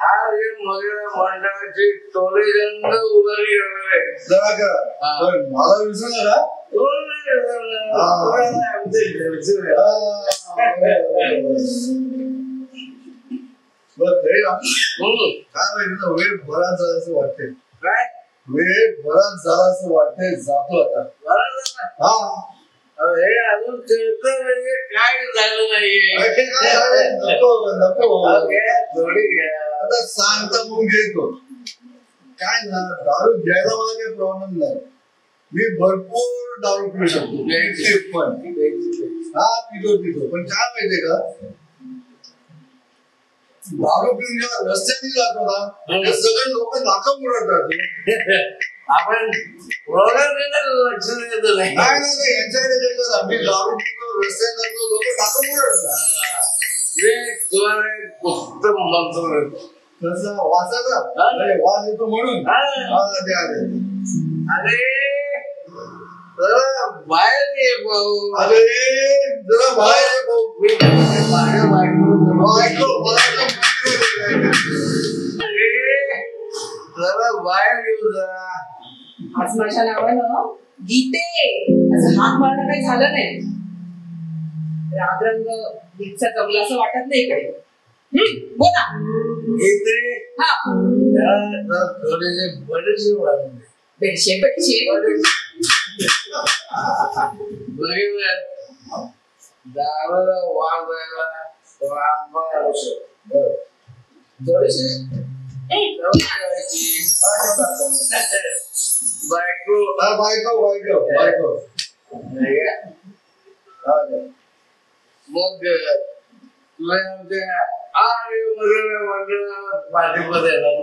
आर्य मदिरा मंडळाची टोलेजंद उभारली आहे. जरा करा पण मला विसरू नका. काय माहिती वेळ बराच झाला असं वाटतंय. काय वेळ बराच झाला असं वाटतंय. जातो आता. हे अजून खेळतं म्हणजे काय झालं नाहीये. नको नको थोडी घ्या. आता सांगता मग घेतो. काय ना दारू घ्यायला मला काही प्रॉब्लेम नाही. मी भरपूर दारू पिऊ शकतो पण हा पितो पण काय माहितीये का दारू पिऊन जेव्हा रस्त्याने जातो ना सगळे लोक नाका मुरडतात. आपण लक्ष देत नाही. नाही यांच्याकडे गेलं आम्ही दारू पितो रस्त्याने जातो लोक नाका मुरडतात. उत्तम मंत्र तसा वासाचा वास येतो म्हणून अरे बाहेर ये भाऊ. अरे जरा बाहेर जरा बाहेर येऊ जरा. आज माझ्या नावानं गीते असं हाक मारणं काही झालं नाही. रागरंग गीतचा जमला असं वाटत नाही इकडे. बोला गीते हा थोडेसे बरेचसे वाढले. बेडशे दाराला वाजायला थोडेसे बायको मग तुला आमच्या मंडळ पाठीमध्ये येणार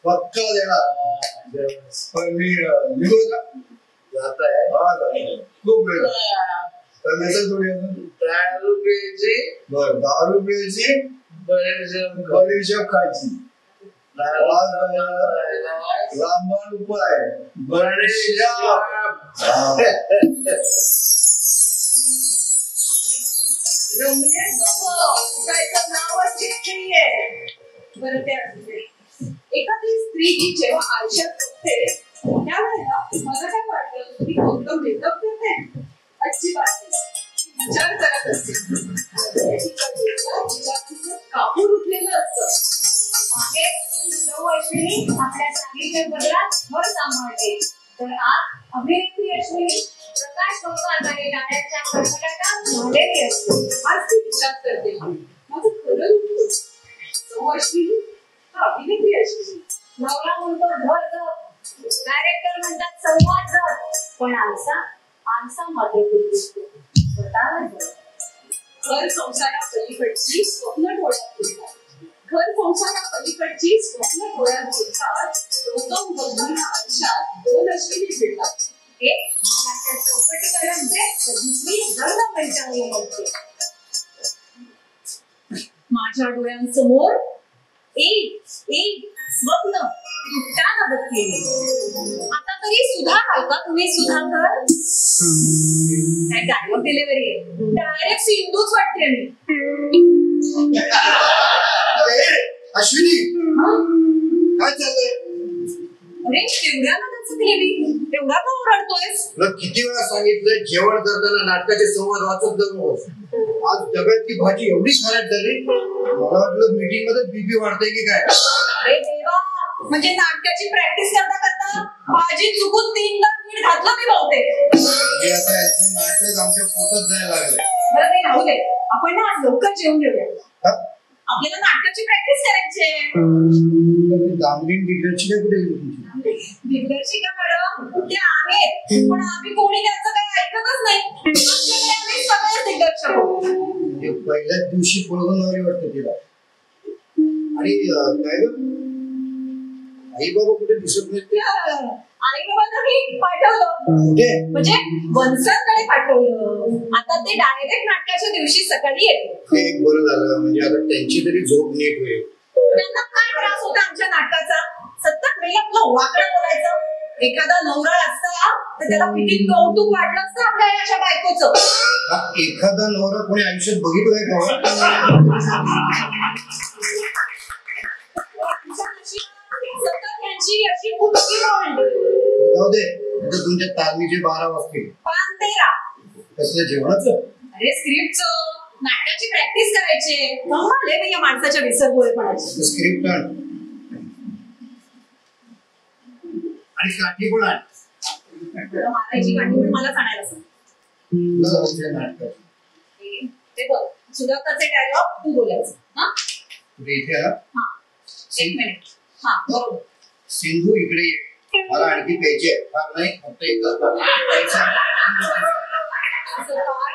पक्का देणार पण मी निघू का जात आहे खूप वेळ थोडी दारू प्यायची बरं दारू प्यायची बडीशेप खायची रामबाण उपाय बडीशेप रमणे जायचं नावच घेत नाहीये. बरं ते असू दे. एखादी स्त्री जी जेव्हा आयुष्यात असते त्यावेळेला मला काय वाटलं की गौतम मेकअप करते अजिबात विचार करत असते. कापूर उठलेलं असतं. मागे सौ अश्विनी आपल्या सांगलीच्या बदलात घर सांभाळते तर आज अभिनेत्री अश्विनी प्रकाश भगवान आणि गाण्याच्या कडकडाटात झालेली असते. आज ती विचार करते माझं खरं दुखतं. सौ अश्विनी अभिनेत्री अश्विनी. नवरा म्हणतो घर जप, डायरेक्टर म्हणतात संवाद जप, पण आमचा मात्र पुरतो स्वतःला जप. घर संसारापलीकडची स्वप्न डोळ्यात फिरतात. घर संसारापलीकडची स्वप्न डोळ्यात फिरतात. गौतम गंभीर आयुष्यात दोन अश्विनी फिरतात. एक महाराष्ट्रात चौकटी करमते तर दुसरी गर्द पंचांगी म्हणते. माझ्या डोळ्यांसमोर एक स्वप्न तुटताना बघते. आता तरी सुधाराल का तुम्ही सुधाकर? काय डायलॉग डिलिव्हरी आहे. डायरेक्ट सिंधूच वाटते मी. अश्विनी काय चाललंय? अरे तेवढ्या ना चुकली मी. एवढा का ओरडतोयस? तुला किती वेळा सांगितलं जेवण करताना नाटकाचे संवाद वाचत जाऊ. आज डब्यातली भाजी एवढी खराब झाली मला वाटलं मीटिंग मध्ये बीपी वाढतंय की काय. अरे देवा, म्हणजे नाटकाची प्रॅक्टिस करता करता भाजी चुकून 3दा मीठ घातलं मी बहुतेक. आता याचं नाटक आमच्या पोटात जायला लागलं. बरं ते राहू दे. आपण ना आज लवकर जेवून घेऊया. आपल्याला नाटकाची प्रॅक्टिस करायची आहे. दामलीन दिग्दर्शिका कुठे गेली तुमची? दिग्दर्शिका मॅडम त्या आहेत पण आम्ही कोणी त्यांचं काही ऐकतच नाही. आम्ही सगळे दिग्दर्शक आहोत. पहिल्याच दिवशी पळवणारी वाटतं तिला. आणि काय ग आई बाबा कुठे दिसत नाही? आई बाबा मी पाठवलं म्हणजे वंसांकडे पाठवलं. आता ते डायरेक्ट नाटकाच्या दिवशी सकाळी येते. एक बरं झालं म्हणजे आता त्यांची तरी झोप नीट होईल. त्यांना काय त्रास होता आमच्या नाटकाचा? सतत वेळ आपलं वाकडं बोलायचं. एखादा नवरा असता तर त्याला किती कौतुक वाटलं असतं आपल्या अशा बायकोचं. एखादा नवरा कोणी आयुष्यात बघितलंय का? सतत यांची अशी कुठली मांडली. जाऊ दे तुमच्या तालमीचे 12 वाजतील. 5-13 कसलं जेवणाचं? अरे स्क्रिप्टचं नाटकाची प्रॅक्टिस करायची. कमाल आहे या माणसाच्या विसरगोळेपणाची. स्क्रिप्ट आण आणि काठी पण आण. मला मारायची गाठी पण मला सांगायला सांग. ते बघ सुधाकरचे डायलॉग तू बोलायचं. हा इथे आला हा एक मिनिट. हा बरोबर. सिंधू इकडे ये, मला आणखी प्यायची आहे. फार नाही फक्त एक काय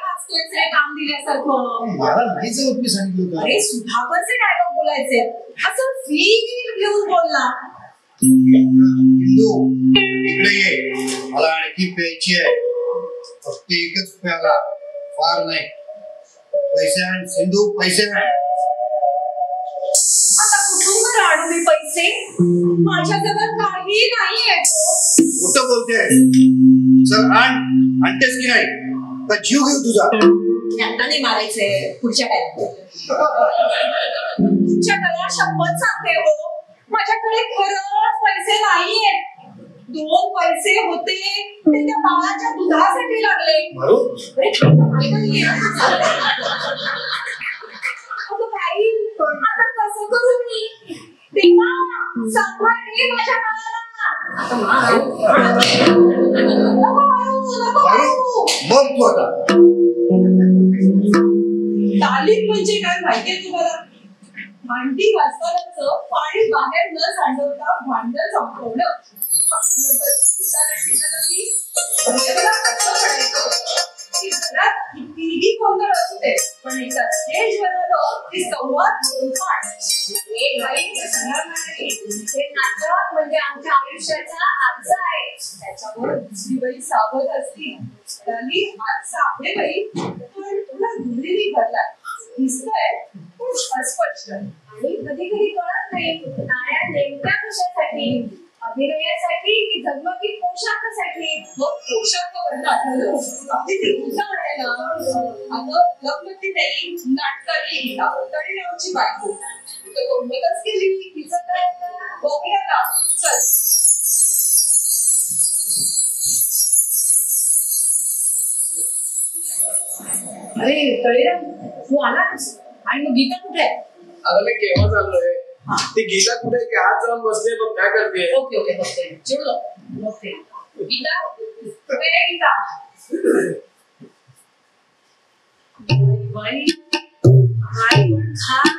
वाचतोय रे काम दिल्यासारखं. मला नाही जमत, मी सांगितलं होतं. अरे सुधाकरचे डायलॉग बोलायचे असं फील घेऊन बोलला. सिंधू इकडे ये, मला आणखी प्यायची आहे. फक्त एकच प्याला, फार नाही. पैसे आण सिंधू, पैसे आण. आता कुठून आणू मी पैसे? माझ्याजवळ काही नाहीये. कुठं बोलते? चल आण, आणतेस की नाही? का जीव घेऊ तुझा? आता नाही मारायचंय, पुढच्या काय तुमच्या गळ्या शपथ सांगते हो, माझ्याकडे खरंच पैसे नाहीये. 2 पैसे होते ते त्या बाळाच्या दुधासाठी लागले. अरे काय नाहीये. अगं बाई, आता कसं करू मी? तेव्हा सांभाळ रे माझ्या बाळाला. नको मारू. मग तू आता तालीम म्हणजे काय माहितीये तुम्हाला? भांडी घासतानाच पाणी बाहेर न सांडवता भांडण संपवलं. नंतर उदाहरण दिलं की मला असं म्हणायचं की घरात कितीही गोंधळ असू दे, पण एकदा स्टेजवर आलो की संवाद होऊन पाठ. एक बाई हे नाटक म्हणजे आमच्या आयुष्याचा आरसा आहे. त्याच्यावर दुसरी बाई सावध असती. आणि आजचा आहे बाई, पण तुला दुहेरी भरलाय. दिसतंय पण अस्पष्ट. आणि कधी कधी कळत नाही टाळ्या नेमक्या कशासाठी, अभिनयासाठी की जगमगी पोशाखासाठी. मग पोशाखावरनं आठवलं आपली ती उदाहरण आहे ना. अगं लग्नची नाही नाटकातली तळीरावची बायको गंमतच केली. तिचं काय बघूया ना, चल. अरे तळीराम तू आलास आणि मग गीता कुठे आहे? अगं मी केव्हा चाललोय? ती गीता कुठे की आज जाऊन बसले बघ काय करते. ओके ओके बघते चिडलो बघते. गीता कुठे आहे गीता? बाई काय पण छान.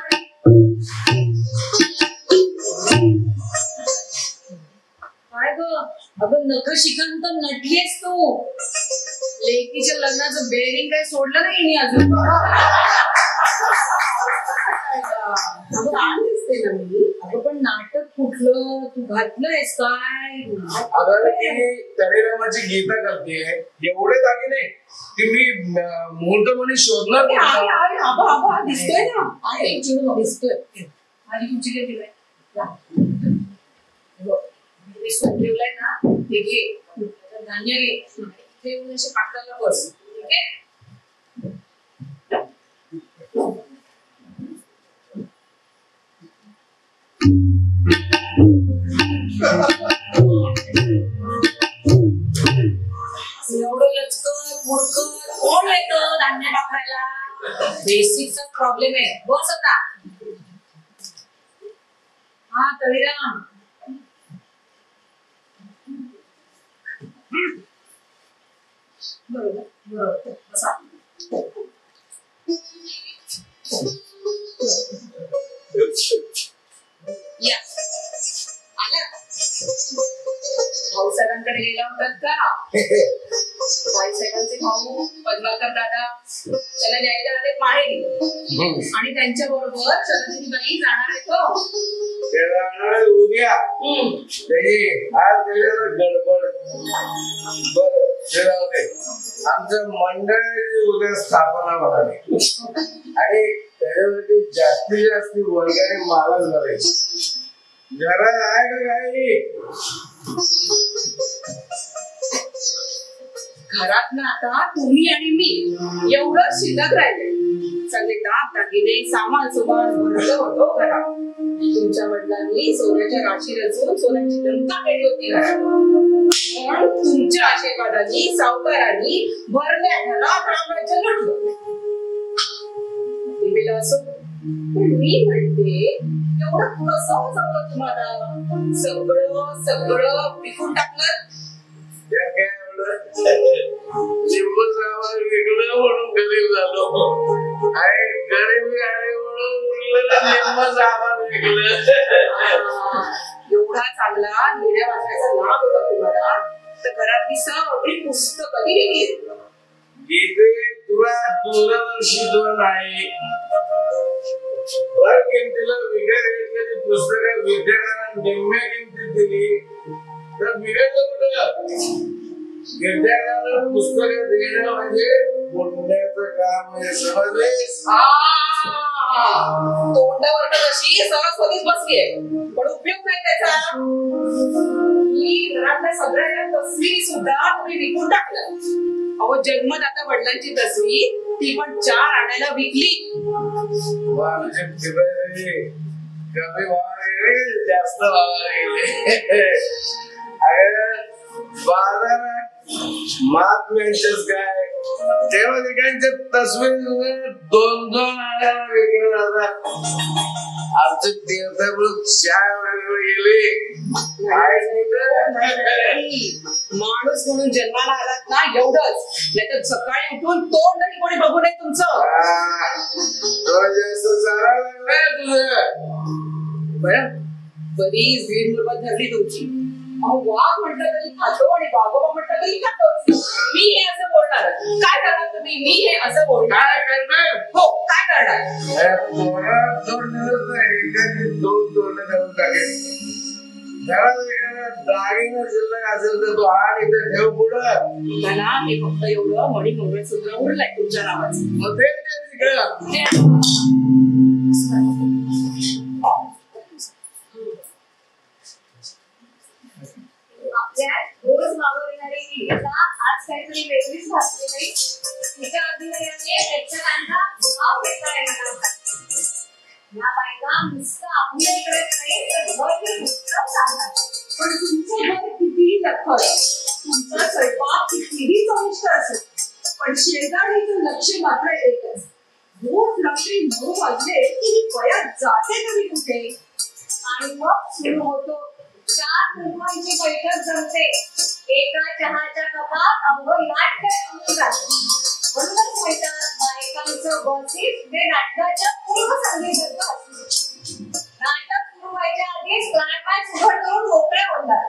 काय ग अगं नख शिकन तर नटलीस तू. लेकीच्या लग्नाचं बेरिंग काय सोडलं नाही नी अजून. अगं छान दिसते ना मी. अगं पण नाटक कुठलं तू घातलंयस काय? अगं ती तळेरामाची गीता करते एवढे दागिने की मी मुहूर्तमणी शोधणार अरे, कुठं? अरे, अरे, आबा, आबा, दिसतोय ना. आहे चिडू दिसतोय. आणि तुमची काय दिलंय? ठेवलंय ना ते घे, धान्य घे, ठेवून असे पाटाला बस. ठीक आहे. एवढं लचकत मुडकत कोण येतं धान्य टाकायला? बेसिकचा प्रॉब्लेम आहे. बस आता. हा तळीराम बरोबर बरोबर बसा. या आला. भाऊसाहेबांकडे गेला होतात का? भाईसाहेबांचे भाऊ पद्माकर दादा त्याला न्यायला आले माहेरी. आणि त्यांच्या बरोबर चंद्रबाई जाणार आहे तो. ते जाणार उद्या त्याची आज त्याच्यावर गडबड. बरं ते जाऊ दे. आमचं मंडळ उद्या स्थापना होणार आणि त्याच्यासाठी जास्तीत जास्त वर्गाने मालाच करायची. जरा आहे का काही? घरात ना आता तुम्ही आणि मी एवढं शिल्लक राहिले. सगळे दाग दागिने सामान सुमान भरलं होतं घरात. तुमच्या वडिलांनी सोन्याच्या राशी रचून सोन्याची लंका केली होती घरात. पण तुमच्या आशीर्वादाने सावकारांनी भरल्या घरात रामायचं लुटलं. दिलेलं असो पण मी म्हणते एवढं कसं जमलं तुम्हाला? सगळं सगळं विकून टाकलं. त्या काय लिंबू सामान विकलं म्हणून गरीब झालो आणि गरिबी आली म्हणून उरलेलं लिंबू सामान विकलं. एवढा चांगला लिहिण्या वाचण्याचा लाभ होता तुम्हाला तर घरातली सगळी पुस्तकं लिहिली. गीते तुला दूरदर्शी नाही वर किमतीला विकत घेतलेली पुस्तकं विद्यार्थ्यांना निम्म्या किमतीत दिली तर बिघडलं कुठं? विद्यार्थ्यांना पुस्तकं देणं म्हणजे पुण्याचं काम आहे. समजलेस? तोंडावर कशी सरस्वतीच बसली आहे पण उपयोग नाही त्याचा. ही घरातल्या सगळ्या तस्वीरी सुद्धा तुम्ही विकून टाकल्या. अहो जन्मदाता वडिलांची तस्वीर ती पण 4 आण्याला विकली. कमी व्हायला गेले जास्त व्हायला गेले. बाजारात महात्म्यांचेच काय तेव्हा त्यांच्या तस्वीर 2-2 आण्याला विकले जातात. आमचे तीर्थप्रभू 4 वेळेला गेले. माणूस म्हणून जन्माला आलात ना एवढंच नाहीतर सकाळी उठून तोंडही कोणी बघू नये तुमचं. बरं बरीच भीड मुलबत धरली तुमची. अहो वाघ म्हटलं तरी खातो आणि वाघोबा म्हटलं तरी खातो. मी हे असं बोलणार काय करणार तुम्ही? मी हे असं बोलणार काय करणार? हो काय करणार? 2 दिवस एखादी 2 तोंड करून टाकेल. घरात दागिना शिल्लक असेल तर तो आण इथे ठेव पुढं. मला हे फक्त एवढं मणी मंगळसूत्र उरलंय तुमच्या नावाचं. मग ते आपल्या रोज मागवणारी गीता आज काहीतरी वेगळीच भासली नाही. तिच्या अभिनयाने प्रेक्षकांचा भाव घेतला येणार होता. या बायका नुसतं अभिनय करत नाही तर घरही उत्तम सांगतात. पण तुमचं घर कितीही लखर तुमचा स्वयंपाक कितीही चविष्ट असेल पण शेजारीचं लक्ष मात्र एकच. रोज रात्री 9 वाजले की ही वयात जाते तरी कुठे? आणि मग सुरू होतो 4 कुंकवांची बैठक जमते. एका चहाच्या कपात अवघं नाट्य होऊन जातं. म्हणूनच म्हणतात बायकांचं गॉसिप हे नाटकाच्या पूर्वसंध्येसारखं असतं. नाटक सुरू व्हायच्या आधीच क्लायमॅक्स उघड करून मोकळ्या होतात.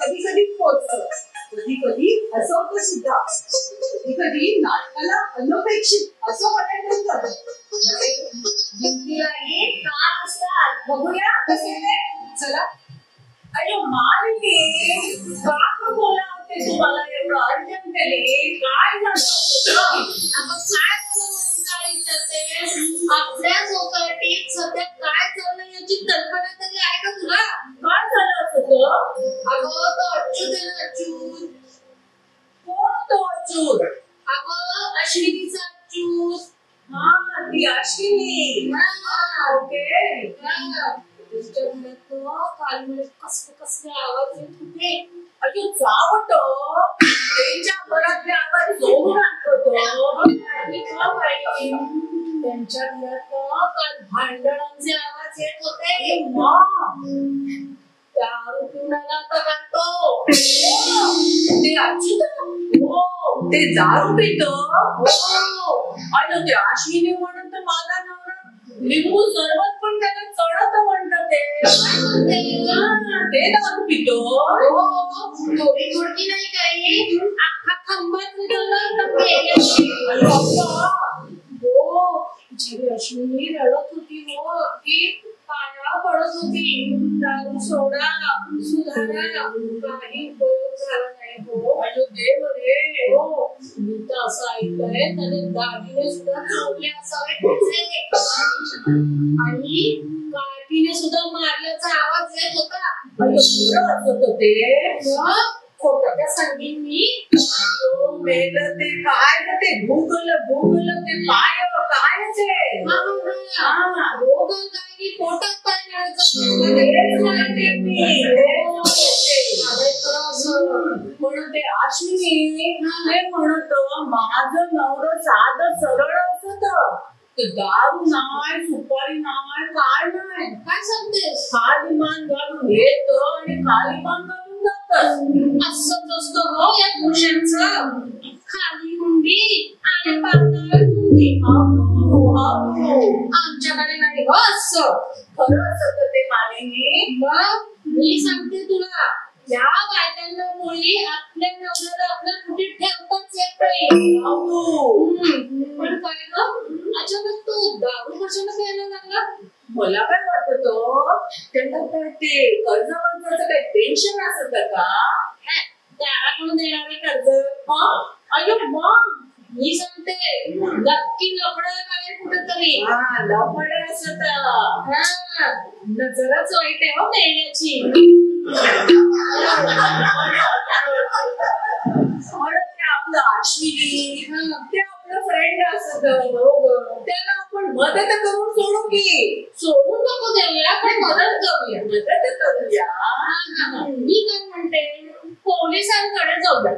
कधी कधी पोचतं कधी कधी हसवतं सुद्धा. कधी कधी नाटकाला अनपेक्षित असं वाटायला जातं. भिंतीलाही काम असतात. बघूया कसे ते. चला अरे मालिनी का बोला होते तुम्हाला एवढं अर्जंटली काय झालं? आपण काय झालं म्हणून काय विचारते? आपल्या सोसायटीत सध्या काय चाललंय याची कल्पना तरी आहे का तुला? काय झालं असं? अगं तो अच्युत आहे ना अच्युत. कोण तो अच्युत? अगं अश्विनीचा अच्युत. हा ती अश्विनी. ओके. काल मला कसले आवाज येत होते. अजून जावट त्यांच्या घरातले आवाज जोडून आणतो. त्यांच्या घरात काल भांडणांचे आवाज येत होते. दारू पिऊन आला आता काढतो. ते अच्युत हो ते दारू पित. आणि ते अश्विनी म्हणून तर माझा नवरा लिंबू सरबत पण त्याला चढत म्हणतात. ते दारू पितो. थोडी थोडकी नाही काही अख्खा खंबाच अश्विनी रडत होती. हो अगदी पाया पडत होती. दारू सोडा सुधारा काही उपयोग झाला नाही. हो अजून देव रे. हो मी तर असं ऐकलंय त्याने दागिने सुद्धा चोरले असावे त्याचे. आणि काठीने सुद्धा मारल्याचा आवाज येत होता. खोटं का सांगेन मी? मेलं ते काय ते भूगल ते पाय काय ते रोगन काही पोटात पाय म्हणून ते अश्विनी ते म्हणत माझं नवरं साधं सरळ असत. दारू नाही सुपारी नाही काय नाही. काय सांगतेस? खाली मान घालून येत आणि खाली मान घालून जात. असंच असतं हो या पुरुषांचं. खाली हुंडी आणि पाताळ हुंडी. आमच्याकडे नाही हो असं. खरंच होतं ते मानिनी. मग मी सांगते तुला, या बायकांना मुली आपल्या नवऱ्याला आपल्या कुठे ठेवताच येत नाही. पण काय ग, अचानक तू दारू कशाला प्यायला लागला? मला काय वाटत त्यांना काय ते कर्ज कर्जाचं काही टेन्शन असत का? त्याला कोण देणारे कर्ज? अयो मग मी सांगते, नक्की लफडं काय कुठेतरी. लफडे असत. नजरच वाईट आहे हो मेल्याची. आपलं अश्विनी ते आपलं फ्रेंड असत, त्याला आपण मदत करून सोडू की. सोडून नको देऊया, पण मदत करूया. मदत करूया. मी काय म्हणते, पोलिसांकडे जाऊया.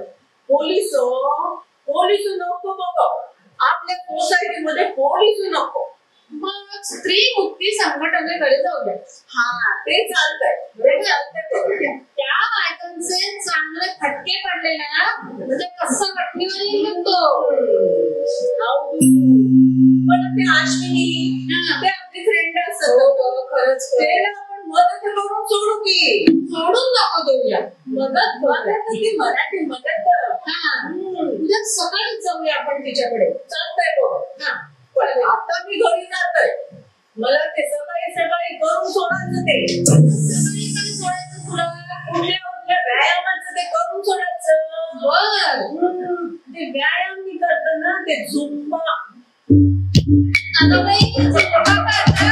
पोलीस नको बघ, आपल्या सोसायटीमध्ये पोलीस नको. मग स्त्री मुक्ती संघटनेकडे जाऊया. ते चालतंय. त्या बायकांचे चांगले फटके पडले ना, म्हणजे कसं वटणीवर येईल तो. पण ते अश्विनी ते आपली फ्रेंड असत. खरंच त्याला आपण मदत करून सोडू की. सोडून नको देऊया. मदत ती मराठी मदत. उद्या सकाळी जाऊया आपण तिच्याकडे. चालतंय बघ. पण आता मी घरी जातोय. मला ते सकाळी सकाळी करून सोडायचं. ते सकाळी सकाळी सोडायचं तुला. उद्या व्यायामाचं ते करून सोडायचं. ते व्यायाम मी करतो ना, ते झुंबा. अगं बाई, झुंबा करता.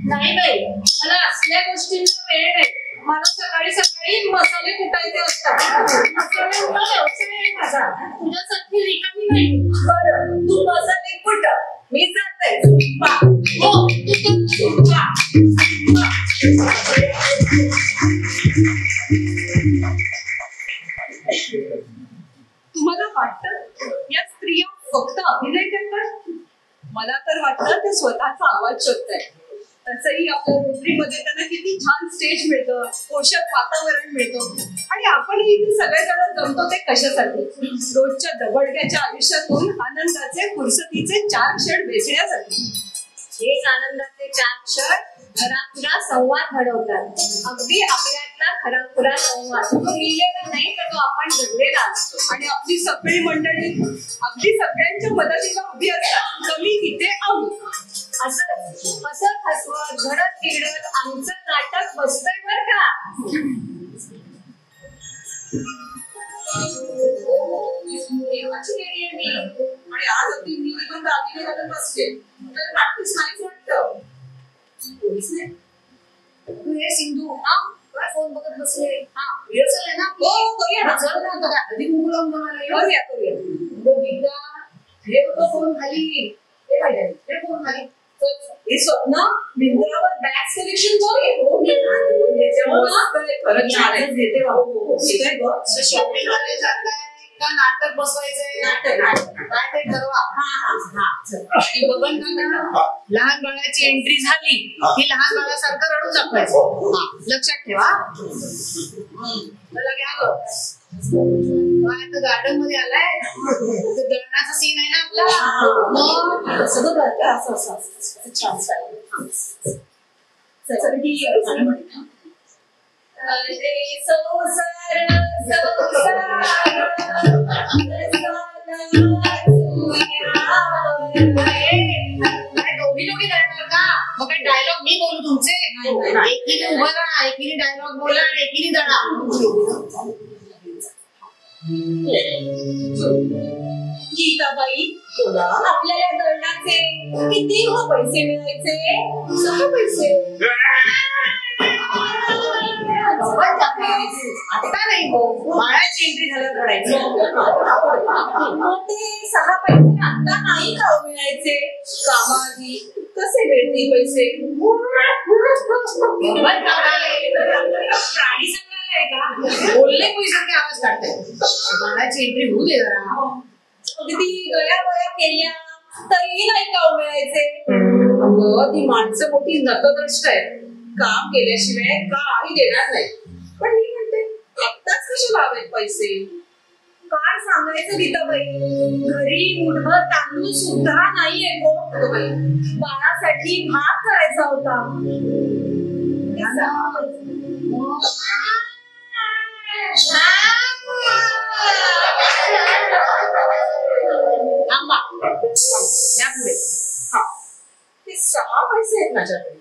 नाही बाई, मला असल्या गोष्टींना वेळ नाही. मला सकाळी सकाळी मसाले कुटायचे असतात. मसाल्यांचा व्यवसाय आहे माझा. तुझ्यासारखी रिकामी नाही. बरं, तू मसाले कुठ, मी जाते झुंबा. हो, तू तर झुंबा. तुम्हाला वाटतं या स्त्रिया फक्त अभिनय करतात? मला तर वाटतं ते स्वतःचा आवाज शोधतायत. तसंही आपल्या रोटरीमध्ये त्यांना किती छान स्टेज मिळतं, पोषक वातावरण मिळतं. आणि आपणही इथे सगळेजण जमतो ते कशासाठी? रोजच्या दबडक्याच्या आयुष्यातून आनंदाचे फुरसतीचे 4 क्षण वेचण्यासाठी. हेच आनंदाचे 4 क्षण खराखुरा संवाद घडवतात. अगदी आपल्यातला खराखुरा संवाद तो लिहिलेला नाही, तर तो आपण जगलेला असतो. आणि आपली सगळी मंडळी अगदी सगळ्यांच्या मदतीला उभी असतात. कमी तिथे आम्ही. असं हसत हसवत घडत बिघडत आमचं नाटक बसतंय बर का. देवाची देणी आहे मी. आणि आज अगदी मी पण दागिने घालून बसले, तर प्रॅक्टिस नाहीच वाटतं. पोलीस नाही. हे सिंधू, काय फोन बघत बसले? रिहर्सल आहे ना. करूया ना. चल ना, आता आधी मुलाम बनवायला करूया. गीता ठेव तो फोन खाली. हे पाहिजे, हे फोन खाली. हे स्वप्न मिंत्रावर बॅग सिलेक्शन शॉपिंग मध्ये जाताय का नाटक बसवायचंय? काय ते ठरवा. आणि बघन का लहान बाळाची एंट्री झाली की लहान बाळासारखं रडून दाखवायचं. लक्षात ठेवा. चला घ्या गं. आता गार्डन मध्ये आलाय, दळणाचा सीन आहे ना आपला. असं छान दोघी दोघी दळणार का? मग काय डायलॉग मी बोलू तुमचे? एकीने उभं राहा, एकीने डायलॉग बोला आणि एकीने दळा. गीताबाई, आपल्याला दळणाचे किती पैसे मिळायचे? 6 पैसे. आता नाही हो, बाळाची एंट्री झाल्यावर रडायचं. ते 6 पैसे आता नाही का मिळायचे? कामाआधी कसे मिळतील पैसे? प्राणी संग्रहालय आहे का? बोलले पैसारखे आवाज काढताय. बाळाची एंट्री होऊ दे जरा. अगदी गया केल्या तरी नाही का मिळायचे? अगं ती माणसं मोठी नतद्रष्ट आहेत. काम केल्याशिवाय काही देणार नाही. पण मी म्हणते आत्ताच कसे लावायचे पैसे? काय सांगायचं गीताबाई, घरी मुठभर तांदूळ सुद्धा नाहीये गो. बाळासाठी भात करायचा होता. थांबा या पुढे. ते 6 पैसे आहेत माझ्याकडे,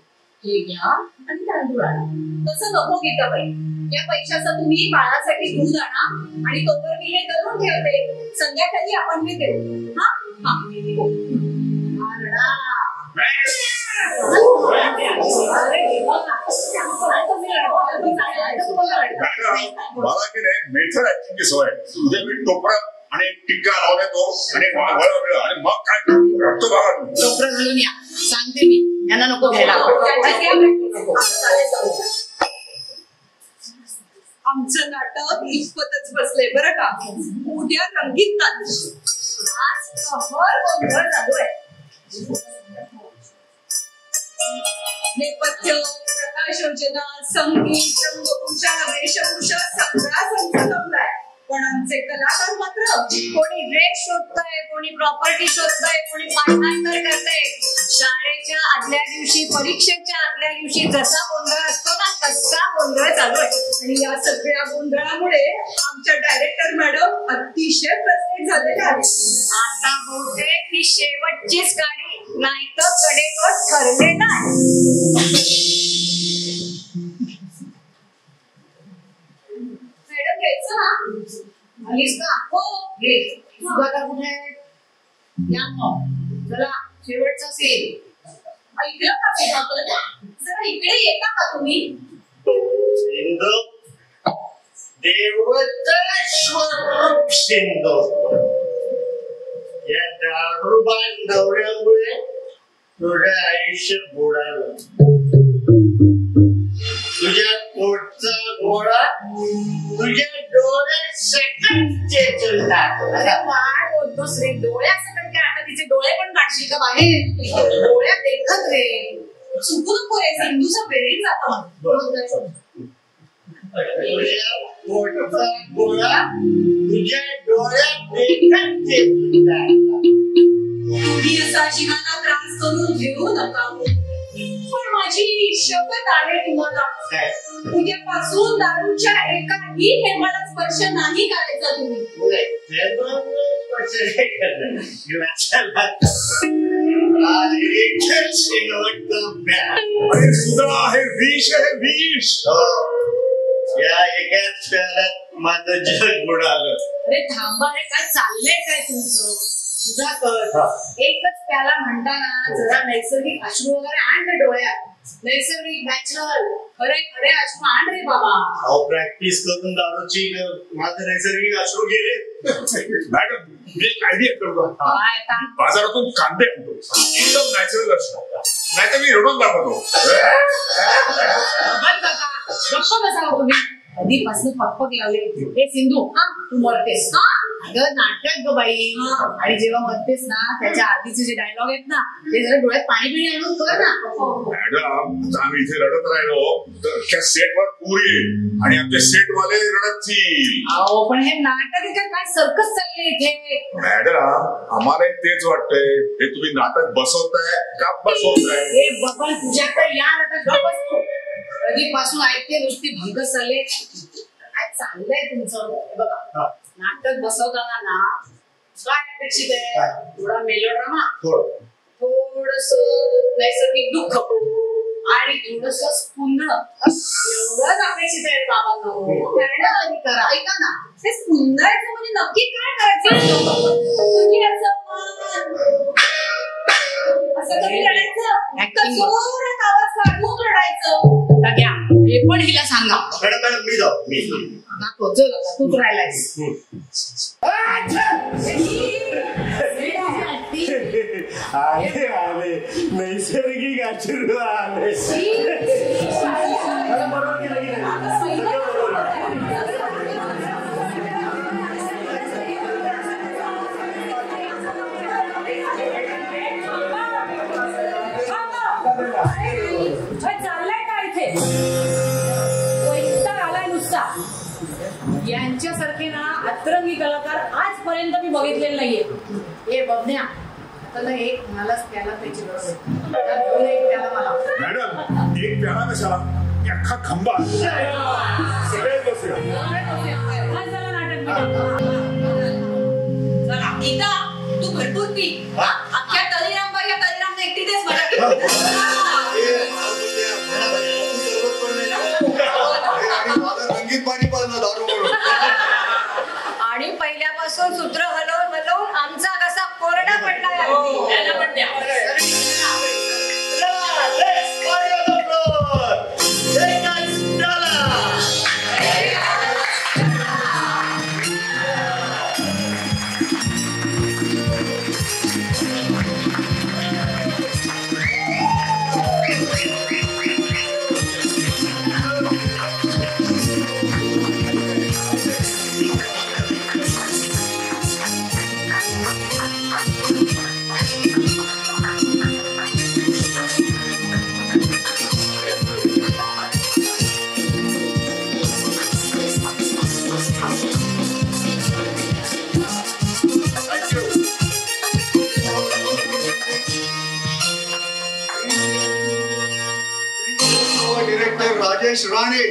हे घ्या आणि तांदूळ आणा. तसं नको गीताबाई, या पैशाचं तुम्ही बाळासाठी दूध आणा आणि तोवर मी हे करून ठेवते. संध्याकाळी आपण हे देऊ. हा हा मला की नाही मेथड ऍक्टिंगची सवय. उद्या मी टोपरा आणि टिक्का लावून येतो आणि मग काय करतो बघा. टोपरं घालून या सांगते मी. यांना नको घ्यायला. आमचं नाटक इतपतच बसलंय बरं का. उद्या रंगीत तांदूळ. आज कहर गोंधळ चालू आहे. नेपथ्य, प्रकाश योजना, संगीत, रंगभूषा, वेशभूषा सगळा संच जमलाय. पण आमचे कलाकार मात्र कोणी ड्रेस शोधतंय, कोणी प्रॉपर्टी शोधतंय, कोणी पाठांतर करतंय. शाळेच्या आदल्या दिवशी, परीक्षेच्या आदल्या दिवशी जसा गोंधळ असतो ना तसा गोंधळ चालू आहे. आणि या सगळ्या गोंधळामुळे आमच्या डायरेक्टर मॅडम अतिशय फ्रस्ट्रेट झालेल्या आहेत. आता बहुतेक ही शेवटचीच गाडी, नाही तर कडेवर ठरलेला आहे. मॅडम घ्यायचं ना. आलीस का? हो घे. सुधाकर कुठे आहे? या मग. चला शेवटचा सीन. ऐकलं का सुधाकर? जरा इकडे येता का तुम्ही? सिंधू, देवताश्वर सिंधू, या दारूबान नवऱ्यामुळे तुझं आयुष्य बुडालं. तुझ्या पोटचा घोडा तुझ्या डोळ्यात सकट चेचलतात. अरे काय बोलतोस रे? डोळ्यासकट काय? आता तिचे डोळे पण काढशील का बाहेर? डोळ्यात देखत रे. चुकू नको रे, सिंधूचा वेळी जातो. तुझ्या पोटचा घोडा तुझ्या डोळ्यात देखत चेचलतात. तुम्ही असा जीवाला त्रास करून घेऊ नका. पण माझी शपथ आहे तुम्हाला, उद्यापासून दारूच्या एकाही थेंबाला स्पर्श नाही करायचा तुम्ही. अरे सुद्धा हे विष आहे, विष. या एकाच प्याल्यात माझं जग बुडालं. अरे थांबा रे, काय चाललंय काय तुमचं? सुधाकर, एकच प्याला म्हणताना जरा नैसर्गिक अश्रू वगैरे आण रे डोळ्यात. नैसर्गिक नॅचरल खरे खरे अश्रू आण रे बाबा. अहो प्रॅक्टिस करून दारूची माझं नैसर्गिक अश्रू गेले. मॅडम मी एक आयडिया करतो. काय आता? बाजारातून कांदे आणतो, एकदम नॅचरल असतो. नाहीतर मी रडून दाखवतो. गप्प बसावं तुम्ही. कधीपासून पकपक लावले. हे सिंधू, तू मरतेस. अगं नाटक ग बाई. आणि जेव्हा मरतेस ना त्याच्या आधीचे जे डायलॉग आहेत ना ते जरा डोळ्यात पाणी पिणी आणून कर ना. मॅडम आम्ही इथे रडत राहिलो तर त्या सेटवर पूर येईल आणि आमचे सेटवाले रडतील. अहो पण हे नाटक आहे का काय? सर्कस चालले इथे. मॅडम आम्हाला तेच वाटतंय. हे तुम्ही नाटक बसवताय का बसवताय? हे बबल तुझ्याकडे या नाटक गप्प बसतो. कधीपासून ऐकते नुसती भंग चालले. काय चाललंय तुमचं? बघा नाटक बसवताना ना काय अपेक्षित आहे? थोडा मेलोड्रामा, थोडस नैसर्गिक दुःख आणि थोडस स्फुंदण, एवढंच अपेक्षित आहे बाबांनो. करा. ऐका ना, हे स्फुंदायचं म्हणजे नक्की काय करायचं? म्हणजे असं कधी रडायचं? Acting. जोरात आवाज काढून रडायचं. घ्या हे पण हिला सांगा. मॅडम मी जाऊ. मी दाखव चल आता तूच राहिलायस. आले आले नैसर्गिक अश्रू आले. बरोबर केलं. यांच्यासारखे ना अतरंगी कलाकार आजपर्यंत मी बघितलेले नाहीये. हे बघण्या तर एक मलाच प्याला पाहिजे बस. घेऊन एक प्याला मला. मॅडम एक प्याला कशाला अख्खा खंबा सगळे बसूया. आज झालं नाटक. चला गीता तू भरपूर पी. अख्ख्या तळीरामबाई या तळीरामने एकटी तेच मला रंगीत पाणी पाजलं दारू म्हणून. आणि पहिल्यापासून सूत्र हलवून हलवून आमचा कसा कोरडा पडला. Director Rajesh Rane.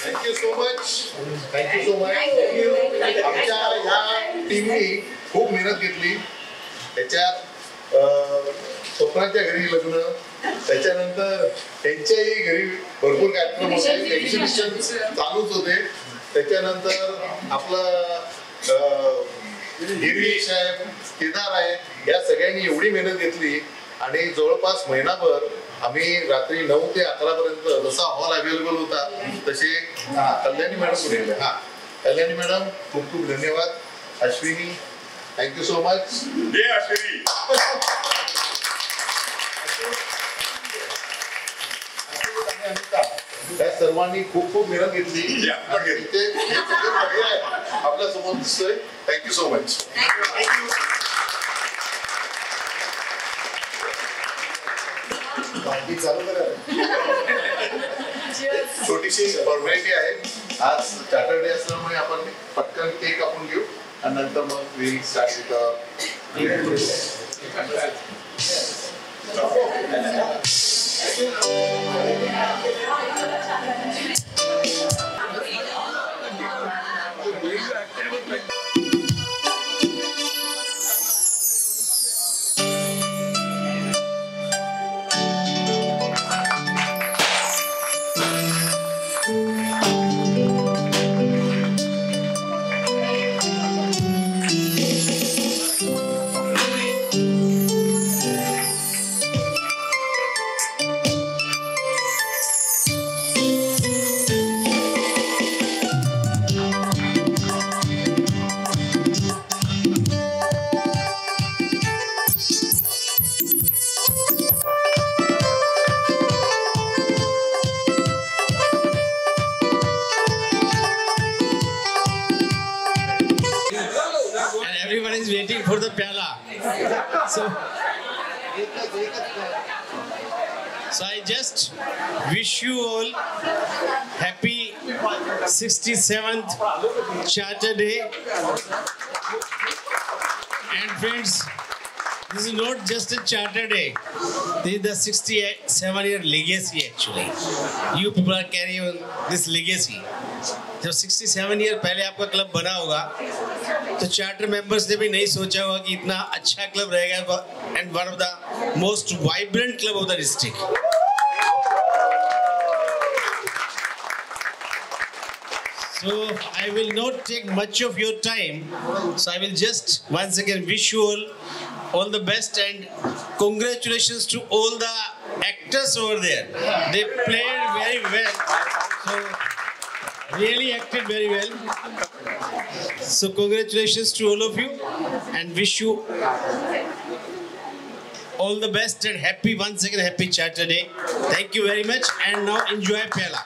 Thank you so much. आमच्या ह्या टीमनी खूप मेहनत घेतली. त्याच्यात स्वप्नाच्या घरी लग्न, त्याच्यानंतर त्यांच्याही घरी भरपूर कार्यक्रम होते, एक्झिबिशन चालूच होते. त्याच्यानंतर आपलं गिरीश साहेब, केदार आहे, या सगळ्यांनी एवढी मेहनत घेतली आणि जवळपास महिनाभर आम्ही रात्री 9 ते 11 पर्यंत जसा हॉल अवेलेबल होता तसे. कल्याणी मॅडम पुढे. कल्याणी मॅडम खूप खूप धन्यवाद. Ashwini thank you so much. दे अश्विनी. त्या सर्वांनी खूप खूप मेहनत घेतली. आपल्या समोर दिसतोय. Thank you so much. चालू करा. छोटीशी फॉर्मॅलिटी आहे. आज सॅटरडे असल्यामुळे आपण पटकन केक कापून घेऊ आणि नंतर मग we start is waiting for the pyala. So I just wish you all happy 67th Charter Day. And friends, this is not just a Charter Day. This is the 67-year legacy actually. You people are carrying on this legacy. जब 67 year पहले आपका club बना होगा तो charter members ने भी नहीं सोचा होगा कि इतना अच्छा क्लब रहेगा end one of the most vibrant club of the district. So I will not take much of your time. So I will just once again wish you all the best and congratulations to all the actors over there. They played very well. So Really acted very well. So congratulations to all of you and wish you all the best and happy once again happy Saturday. Thank you very much and now enjoy Pela.